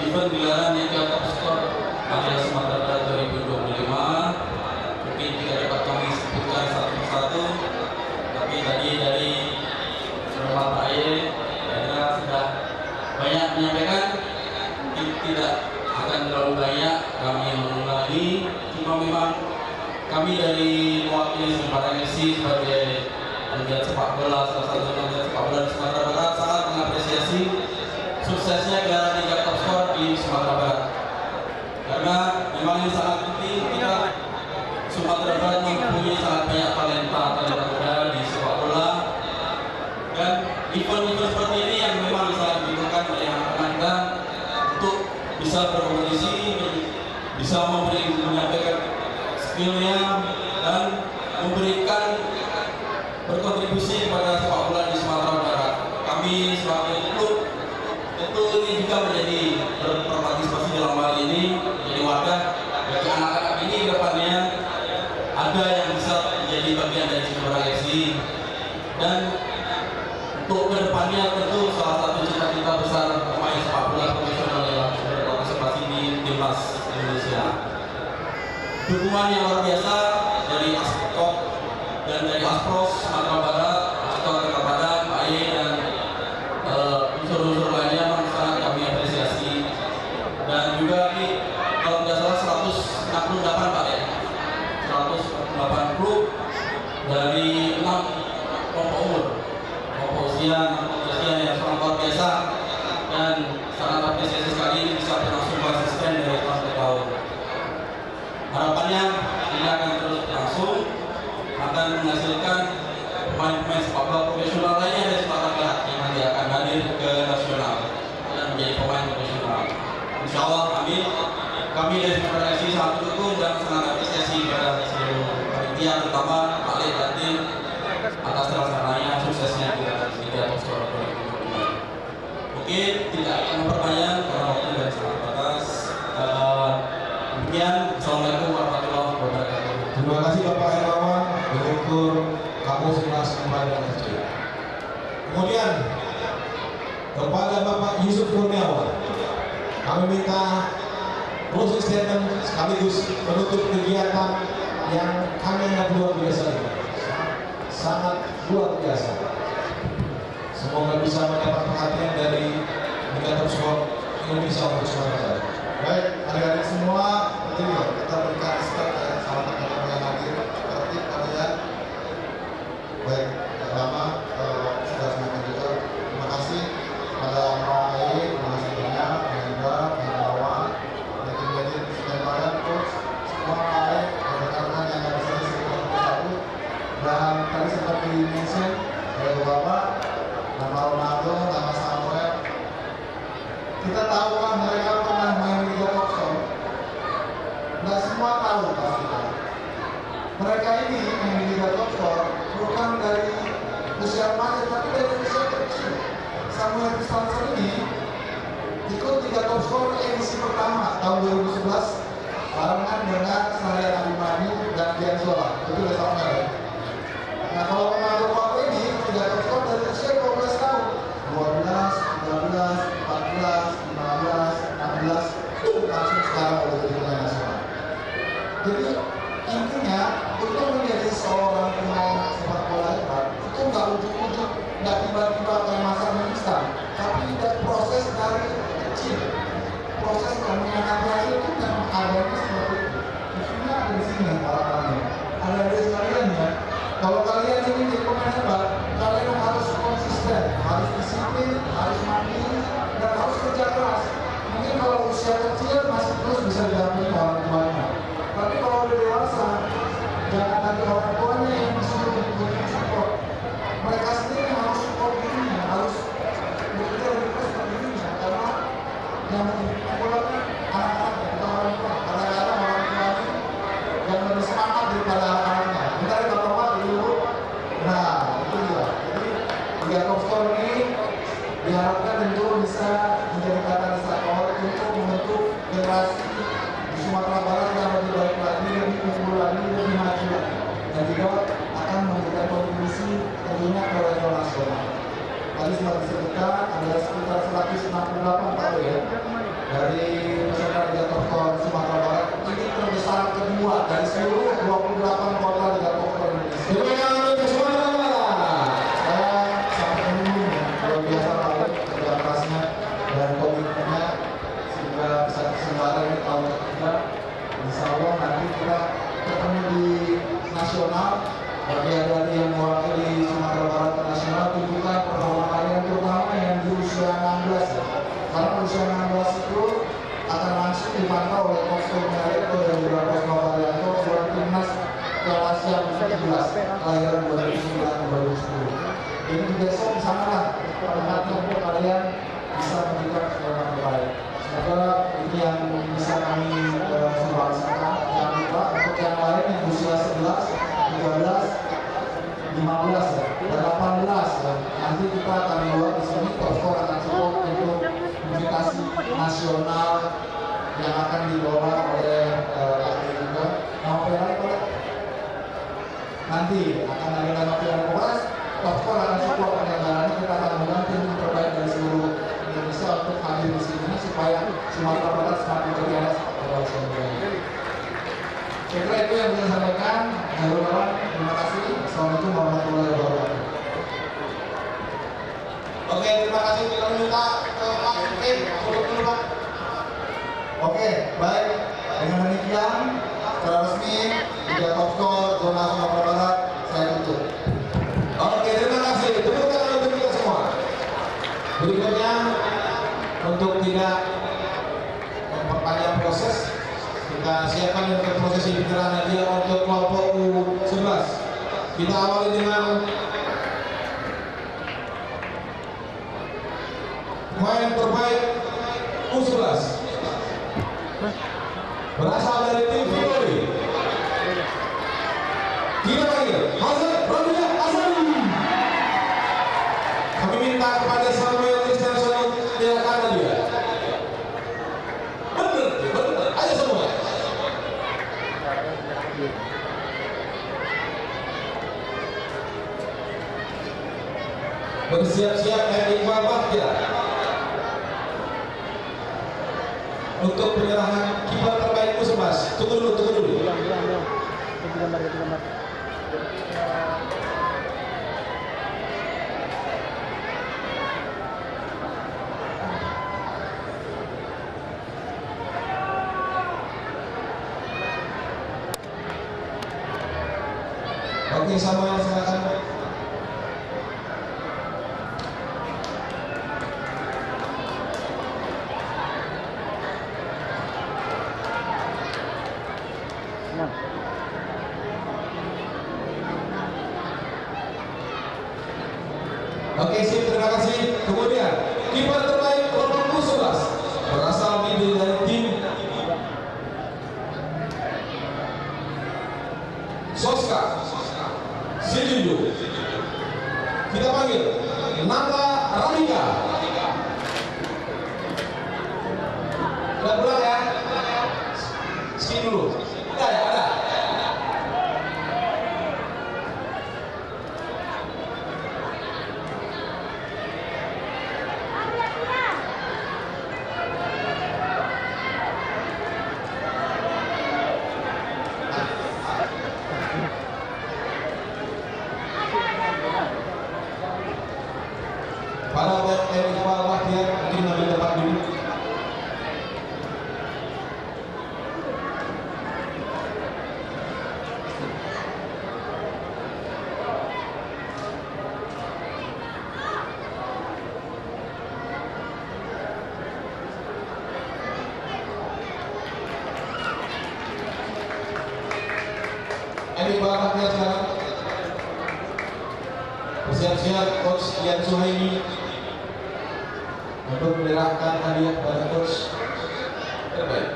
event gelaran Liga Top Skor Majalah Sumatera Barat 2025. Mungkin tidak dapat kami sebutkan satu persatu, tapi tadi dari Pak Aye sudah banyak menyampaikan, tidak akan terlalu banyak kami mengulangi. Cuma memang kami dari mewakili para MC sebagai penggiat sepak bola, salah satu penggiat sepak bola di Sumatera Barat, sangat mengapresiasi suksesnya gelaran Liga Top Skor di Sumatera Barat. Karena memang ini sangat penting, kita Sumatera Barat mempunyai sangat banyak talenta muda di sepak bola, dan event-event seperti ini yang memang bisa dibutuhkan oleh anak-anak untuk bisa berkompetisi, bisa menyampaikan skillnya dan memberikan berkontribusi kepada sepak bola di Sumatera Barat. Kami sebagai klub tentu ini juga menjadi berpartisipasi dalam hal ini, menjadi wadah bagi anak-anak ini ke depannya ada yang bisa menjadi bagian dari sebuah FC. Dan untuk kedepannya tentu salah satu cita-cita besar pemain sepak bola profesional yang berpartisipasi di timnas Indonesia. Dukungan yang luar biasa dari Aspkop dan dari Aspros Sumatera Barat, Aspkop Kota Padang, Pak Aye dan unsur-unsur lainnya memang sangat kami apresiasi. Dan juga ini kalau tidak salah 168 Pak ya, 168 klub dari 6 kelompok umur, kelompok usia yang sangat luar biasa, dan sangat apresiasi sekali ini bisa berlangsung konsisten dari tahun ke tahun. Harapannya ini akan terus berlangsung, akan menghasilkan pemain-pemain sepak bola profesional lainnya dari Sumatera Barat yang nanti akan hadir ke nasional dan menjadi pemain profesional. Insya Allah, amin. Kami dari Sumatera FC sangat mendukung dan sangat apresiasi pada seluruh panitia, terutama Pak Lek dan tim atas terlaksananya suksesnya Liga Top Skor 2025. Mungkin tidak akan memperpanjang karena waktu dan sangat terbatas. Demikian, Assalamualaikum warahmatullahi wabarakatuh. Terima kasih Bapak Hermawan, Direktur Kampus Timnas Kembali FC. Kemudian kepada Bapak Yusuf Kurniawan, kami minta closing statement sekaligus penutup kegiatan yang kami anggap luar biasa ini. Sangat luar biasa. Semoga bisa mendapat perhatian dari Liga Top Skor Indonesia untuk Sumatera Barat. Baik, adik-adik semua, kita berikan respect ya sama teman-teman yang hadir. Tertib kalian. mereka ini yang di Liga Top Skor bukan dari usia remaja tapi dari usia kecil. Samuel Kristiansen ini ikut Liga Top Skor edisi pertama tahun 2011 barengan dengan Sarian Abimani dan Dian Zola. Itu udah Samuel. Nah kalau Ronaldo Pau ini Liga Top Skor dari usia 12 tahun, 12, 13, 14, 15, 16 langsung sekarang udah jadi pemain nasional. Jadi intinya untuk menjadi seorang pemain sepak bola hebat itu nggak ujuk-ujuk, nggak tiba-tiba kayak masak mie instan, tapi ada proses dari kecil. Proses kandungan hasil itu memang adanya seperti itu. Maksudnya ada di sini orang-orangnya. Ada di sekalian ya. Kalau kalian ingin jadi pemain hebat, kalian harus konsisten, harus disiplin, harus mandiri, dan harus kerja keras. Mungkin kalau usia kecil masih terus bisa didampingi orang tuanya. Tapi kalau udah dewasa, jangan nanti orang tuanya yang disuruh untuk support. Mereka sendiri harus support dirinya, harus bekerja lebih keras untuk dirinya. Karena yang memulainya anak-anak, bukan orang tua. Kadang-kadang orang tua yang lebih semangat daripada anak-anaknya. Kita ada bapak dulu. Nah, itu dia. Jadi Liga Top Skor ini diharapkan tentu bisa menjadi katalisator untuk membentuk generasi di Sumatera Barat yang lebih baik lagi, lebih unggul lagi, lebih maju lagi, dan juga akan memberikan kontribusi tentunya ke level nasional. Tadi sudah disebutkan ada sekitar 168 tahun ya dari peserta Liga Top Skor Sumatera Barat. Ini terbesar kedua dari seluruh 28 kota Liga Top Skor Indonesia. Saya sangat menunggu luar biasa banget kerja kerasnya dan komitmennya sehingga bisa terselenggara ini tahun ketiga. Insya Allah nanti kita ketemu di nasional. Bagi adik-adik yang mewakili Sumatera Barat ke nasional, tunjukkan performa kalian terutama yang di usia 16 ya. Karena usia 16 itu akan langsung dipantau oleh Coach Komiareko dan juga Coach Noparianto buat timnas Piala Asia U17 kelahiran 2009-2010. Ini besok di sana lah tempatnya untuk kalian bisa memberikan sesuatu yang terbaik. Semoga ini yang bisa kami sumbangsikan. Jangan lupa untuk yang lain yang usia 11, 13, 15 ya, dan 18 ya. Nanti kita akan buat di sini Top Skor akan cukup untuk invitasi nasional yang akan dibawa oleh juga nanti akan ada Nopian Polres. Top Skor akan cukup penyelenggaranya, kita akan mengundang tim terbaik dari seluruh Indonesia untuk hadir di sini supaya Sumatera Barat semakin berjaya. Saya kira itu yang bisa saya sampaikan. Terima kasih. Assalamualaikum warahmatullahi wabarakatuh. Oke, terima kasih. Kita minta ke Pak Kim untuk dulu Pak. Oke, baik. Dengan demikian, secara resmi Liga Top Skor Zona Sumatera Barat saya tutup. Oke, terima kasih. Tepuk tangan untuk kita semua. Berikutnya, untuk tidak memperpanjang proses, kita siapkan untuk prosesi penyerahan hadiah untuk kelompok U11. Kita awali dengan pemain terbaik U11 berasal dari tim Fiori. Kita panggil Hasan Rabi'a Azali. Kami minta kepada Samuel Kristiansen menyerahkan hadiah. Bener, ayo semua. Bersiap-siap Iqbal Bahtiar untuk penyerahan kiper terbaik U11. Tunggu dulu. Gambar. Oke, Samuel silakan. Oke, sip, terima kasih. Kemudian kiper terbaik kelompok U11 berasal dari tim panggil Nata Ramika. Udah pulang ya? Sini dulu. Ada ya? Ada. Para TNI Kepala Latihan mungkin ambil tempat dulu. TNI Kepala Latihan sekarang bersiap-siap Coach Ian Suhaimi untuk menyerahkan hadiah pada coach terbaik.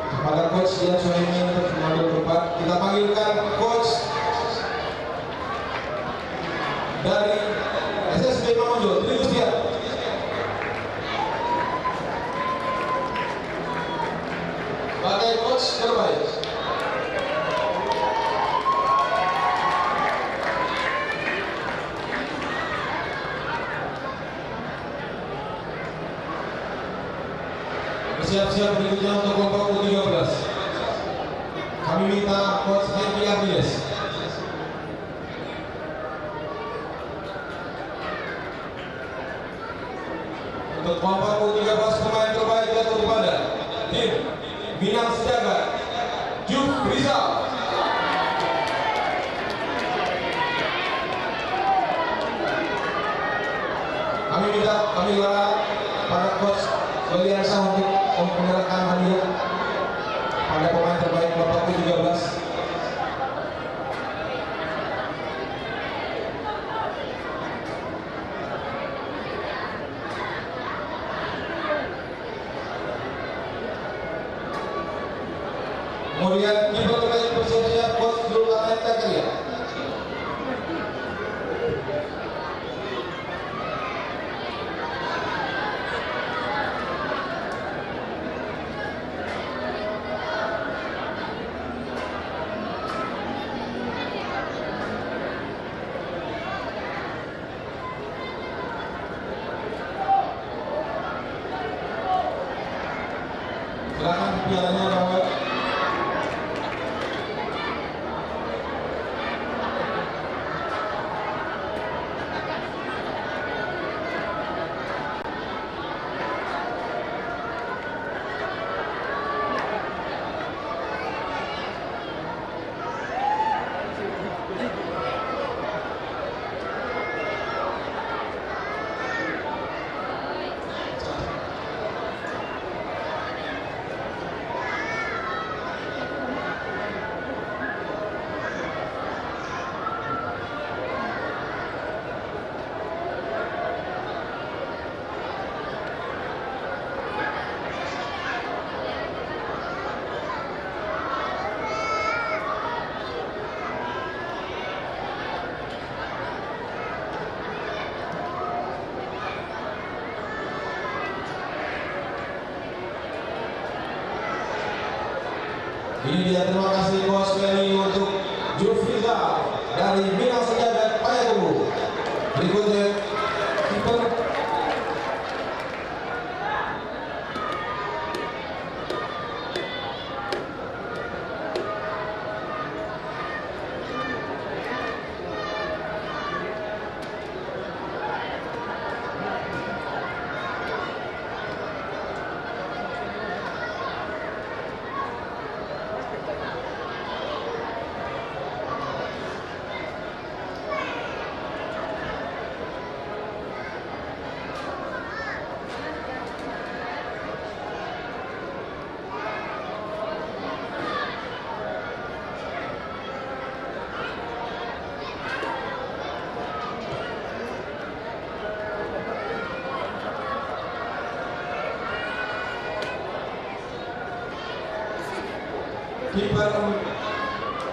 Kepada coach Ian Suhaimi untuk mengambil tempat, kita panggilkan coach dari SSB Mamuju, Tri Gustian. Sebagai coach terbaik. Bersiap-siap berikutnya untuk kelompok U13. Kami minta coach Henry Ardiles. Untuk kelompok U13 pemain terbaik jatuh kepada tim Minang Sejagat Juf Rizal. Kami minta para coach Beliansa untuk menyerahkan hadiah pada pemain terbaik kelompok U13. Kemudian kiper terbaik bersiap-siap coach Zulkarnain Zakaria. Silakan pialanya Bapak. Ini dia, terima kasih Bos Meli untuk Jufriza dari Minang Sejagat Payakumbuh. Berikutnya kiper kiper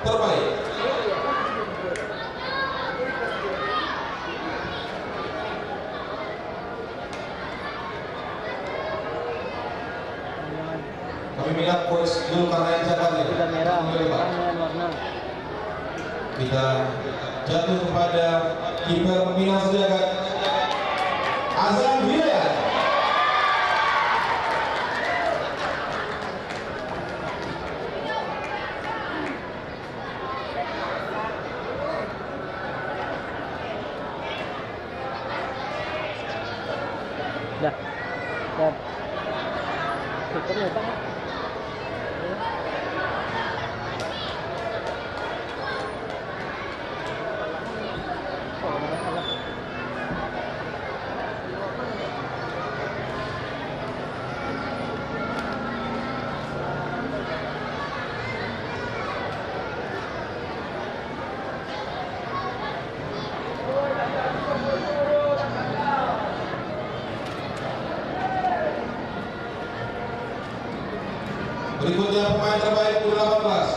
terbaik. Kami minta coach Zulkarnain Jakali. Sudah merah, dengan warna. Kita jatuh kepada kiper pembina Sejagat Azam Hidayat. Dah. Dah. Kipernya Pak. Berikutnya pemain terbaik U18.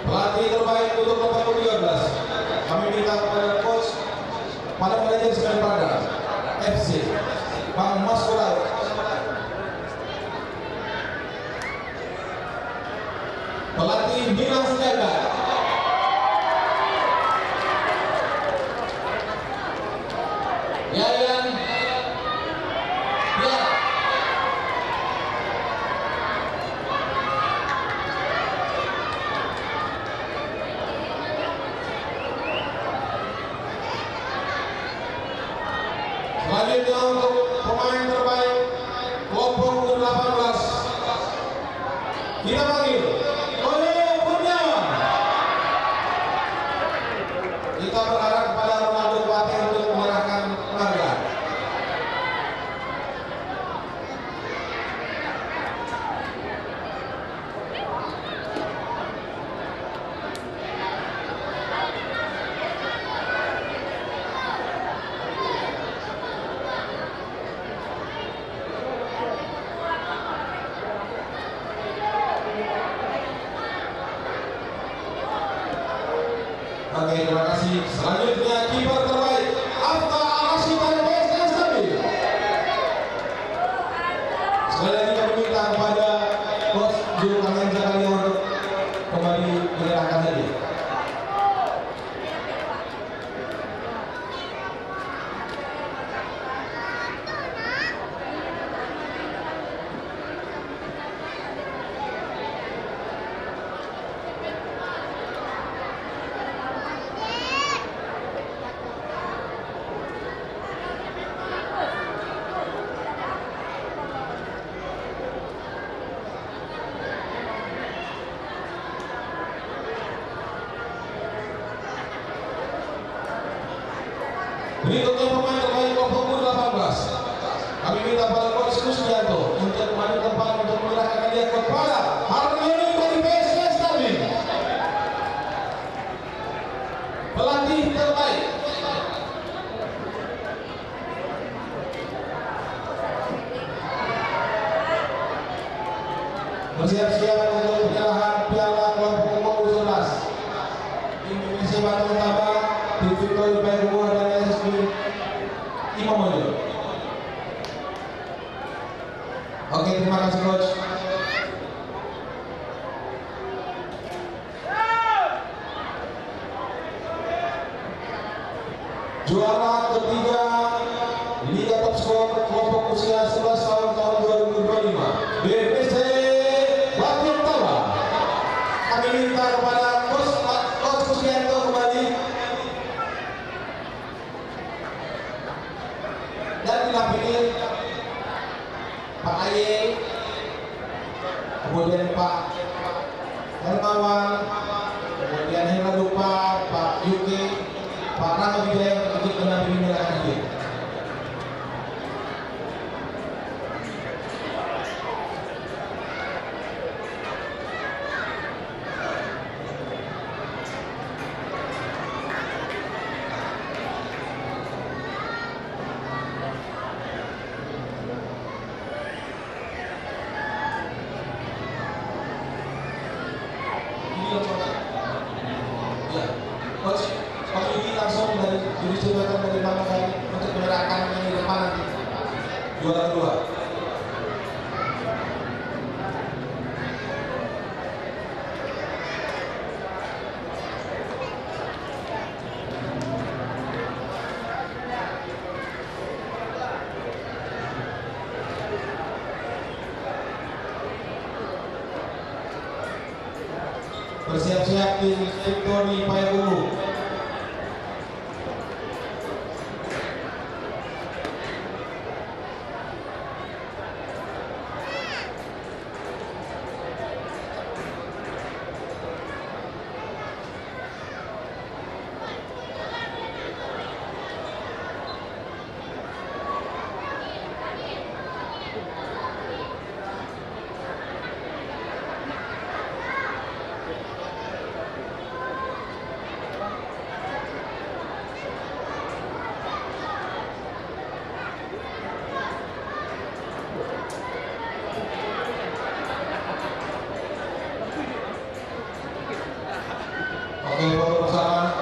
Pelatih terbaik untuk nomor 13. Kami minta kepada coach pada manajer Semen Padang FC Bang Mas Koral. Pelatih Bina Sejagat Yayan Ya. Selanjutnya untuk pemain terbaik kelompok U18 kita panggil Oleh Kurniawan. Kita berharap kepada Ronaldo Kuate untuk menyerahkan penghargaan. Oke, terima kasih. Selanjutnya kiper terbaik Afta Al-Rashid dari PSS Stabil. Sekali lagi kami minta kepada coach Zulkarnain Jakali untuk kembali menyerahkan hadiah. Berikutnya pemain terbaik kelompok U18. Kami minta pada coach Kusdianto untuk maju ke depan untuk menyerahkan hadiah kepada Harmoni dari PSS Stabil. Pelatih terbaik. Bersiap-siap untuk penyerahan piala kelompok umur U11 Indonesia Batam Utama di Victory Bayangkara dan SSB Imam Mojo. Oke, terima kasih coach. Juara ketiga Liga Top Skor kelompok usia 11 tahun 2025 BPC Batam Utama. Kami minta kepada coach Kusdianto kembali dan didampingi Pak Aye, kemudian Pak Hermawan, kemudian Hera Dupa, Pak Yuki, Pak Rama Wijaya untuk mendampingi Coach Yudi langsung dari Yudi Cilegon dari Bang Kai untuk menyerahkan yang di depan nanti. Juara kedua. Bersiap-siap tim Victory Payakumbuh. Oke, foto bersama.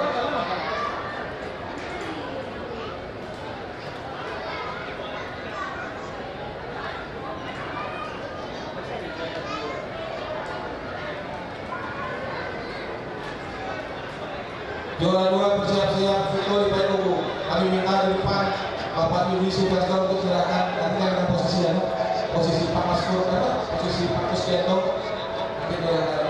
Juara dua bersiap-siap Victory Payakumbuh. Kami minta di depan Bapak Yudi Suprasto untuk silakan nanti dengan posisi posisi Pak Maskur posisi Pak Kusdianto mungkin yang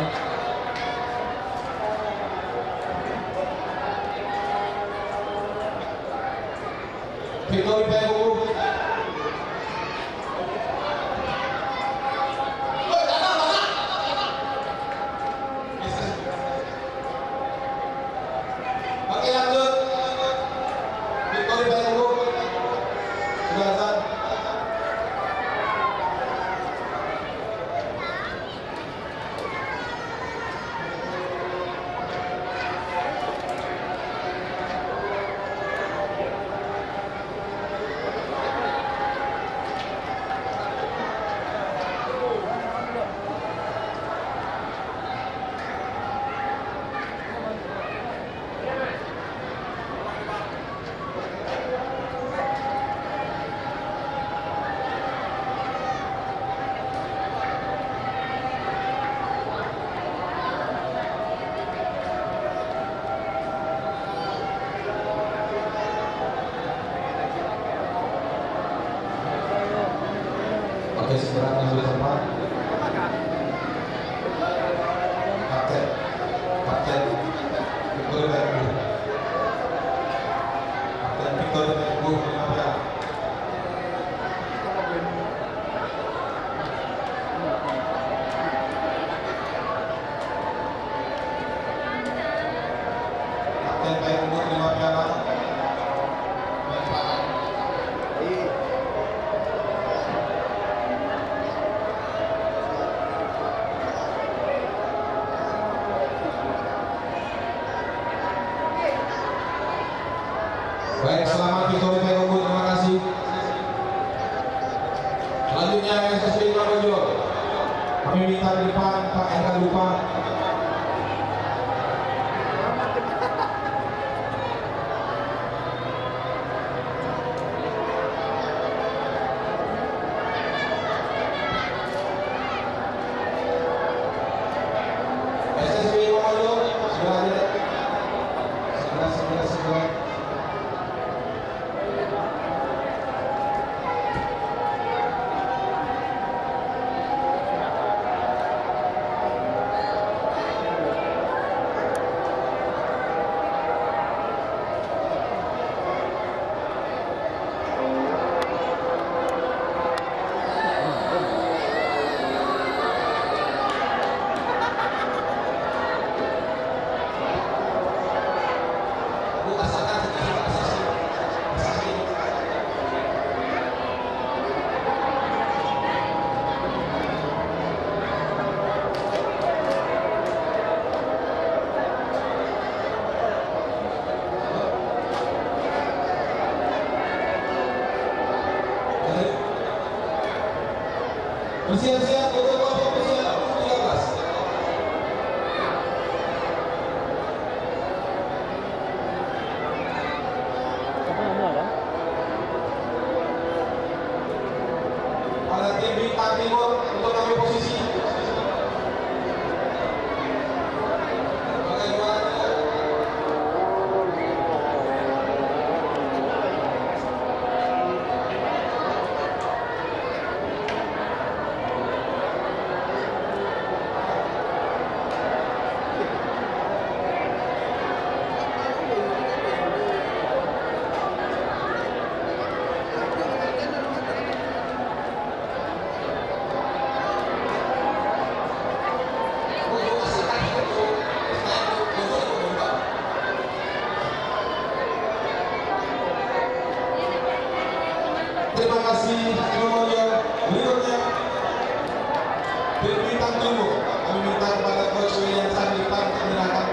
Victory Payakumbuh. Oke, lanjut. Victory Payakumbuh. Sudah azan. Oke, segera menuju tempat. Kapten Victory Payakumbuh. Kapten Victory Payakumbuh menyapa. Kapten Payakumbuh terima piala. Baik, selamat Victory Payakumbuh, terima kasih. Selanjutnya SSB Marojo. Kami minta di depan Pak Eka Lupa. SSB Marojo sudah ada. Segera. Bersiap-siap untuk kelompok usia 13. kasih Timoyo. Berikutnya tim bintang timur. Kami minta kepada Coach William Sandipan untuk menyerahkan.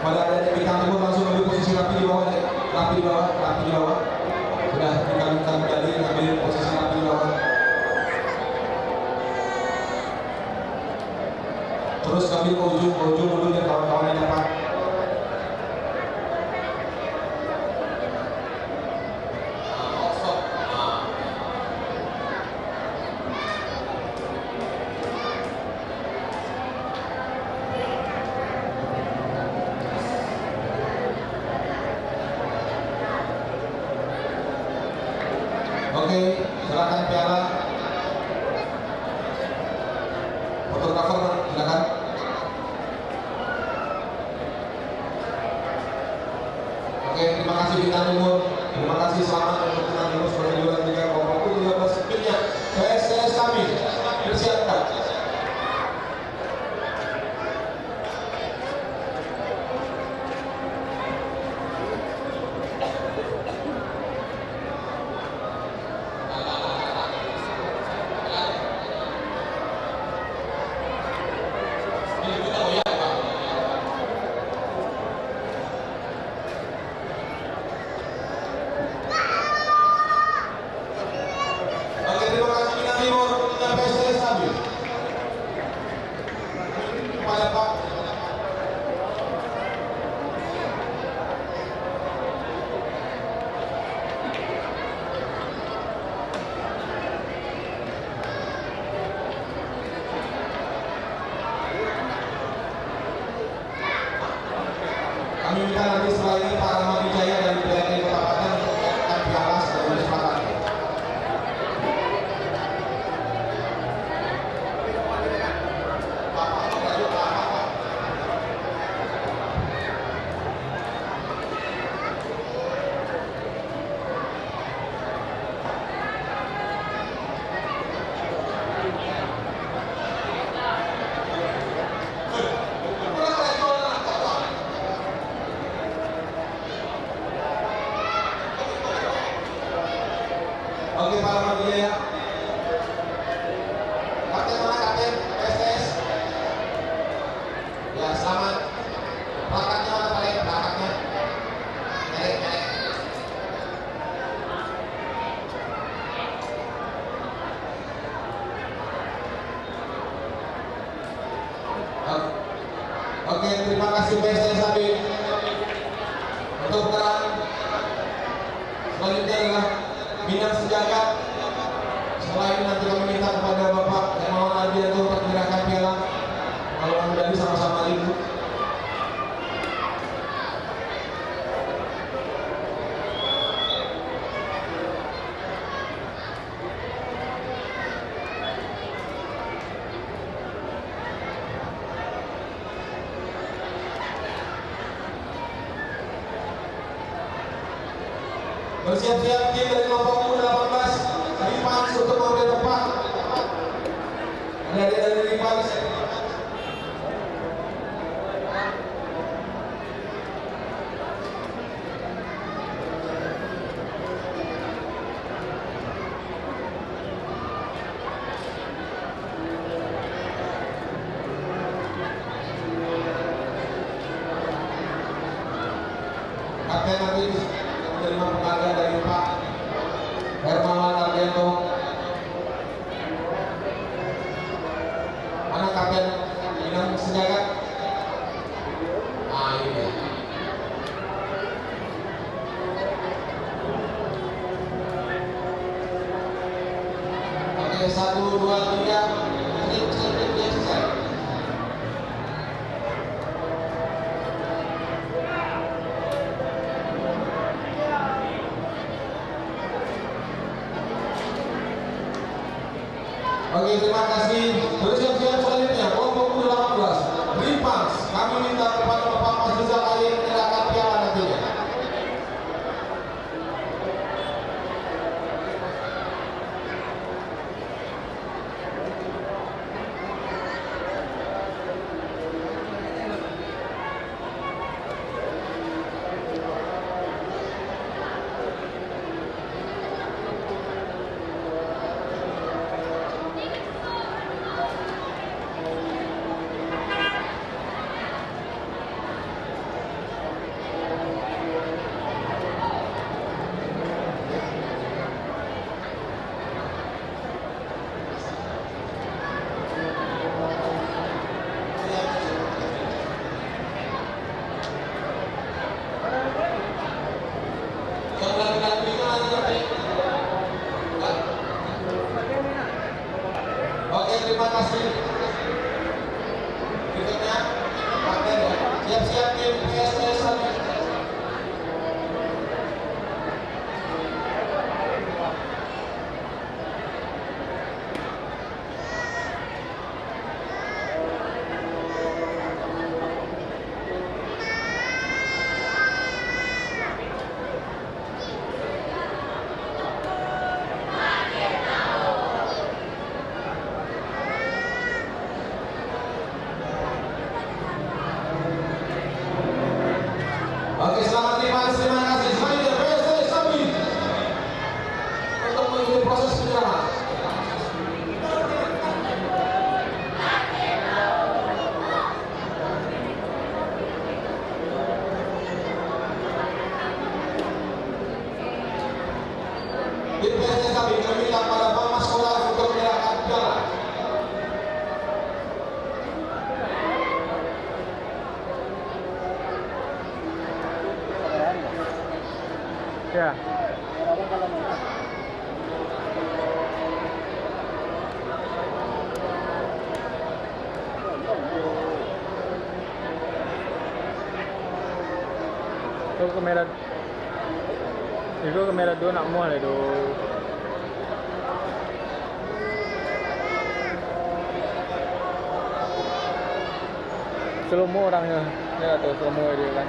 Pada adanya bintang timur langsung ambil posisi rapi di bawah, rapi di bawah, rapi di bawah. Sudah dikalikan medali, ambil posisi rapi di bawah. Terus ambil ke ujung dulu biar kawan-kawan yang dapat. Oke, silakan piala. Fotografer silakan. Oke, terima kasih bintang timur. Terima kasih, selamat untuk bintang timur sebagai juara 3 Kompak U13 Spinnya PSS kami persiapkan. Oke, terima kasih bintang timur dengan PSS kami. Kepada Pak. Kami minta nanti setelah ini Pak Rahmat Wijaya dari PLT Kota Padang untuk menyerahkan piala sebagai kesempatan. Oke, Pak Rahmat Wijaya. Kapten mana kapten PSS? Ya, selamat. Plakatnya mana paling? Plakatnya. Nyerek. Oke, terima kasih PSS Habib. Untuk peran selanjutnya adalah Minang Sejagat. Setelah ini nanti kami minta kepada Bapak Hermawan Ardianto untuk menyerahkan piala. Kalau medali sama-sama ibu. Bersiap-siap tim dari kelompok U18 Ripans untuk mengambil tempat. Ada dari Ripans. Kapten nanti menerima penghargaan dari Pak Hermawan Ardianto. Mana kapten Minang Sejagat? Ah, ini. 1, 2, 3. Selesai. Oke, terima kasih. Bersiap-siap selanjutnya kelompok U18 Ripans. Kami minta kepada Bapak Mas Rizal Ali menyerahkan piala nantinya. Oke, terima kasih. Berikutnya, Kapten ya. Siap-siap tim PSS lagi. Oke, selamat terima kasih. Selanjutnya PSS Sabi untuk mengikuti proses penyerahan. Tim PSS Sabi meminta pada Bang Mas Sekolah untuk menyerahkan piala. Ya. Kalau mau. Itu kamera dua nak mual itu. Slow-mo orangnya. Ya tuh slow-mo dia kan.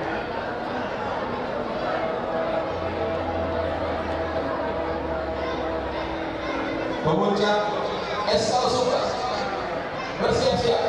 Pemuncak SK Sumber bersiap-siap.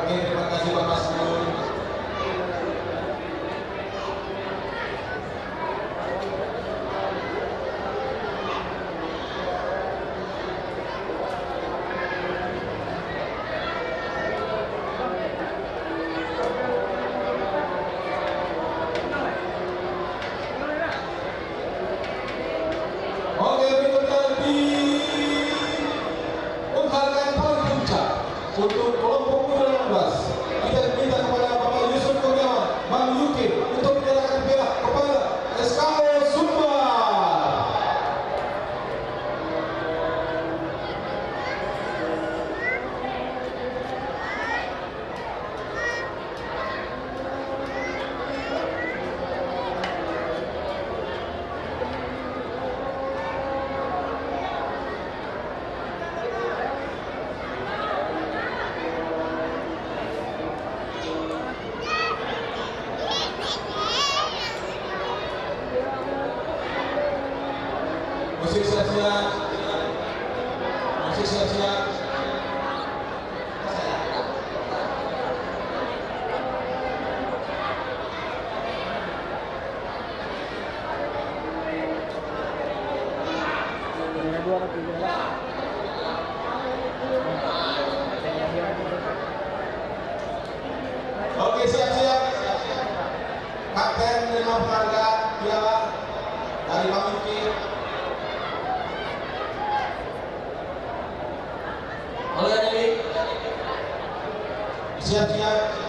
Oke, terima kasih Pak Mas Nur. Oke, berikutnya di penghargaan paling puncak untuk kelompok U18. Kita minta kepada Bapak Yusuf Kurniawan, Bang Yukin untuk menyerahkan piala kepada SKO Sumbar. Musik siap-siap. Musik siap-siap. Ini dua atau tiga lah. Oke, siap-siap. Kapten menerima penghargaan piala Tali pamit ke. Oleh ini siap-siap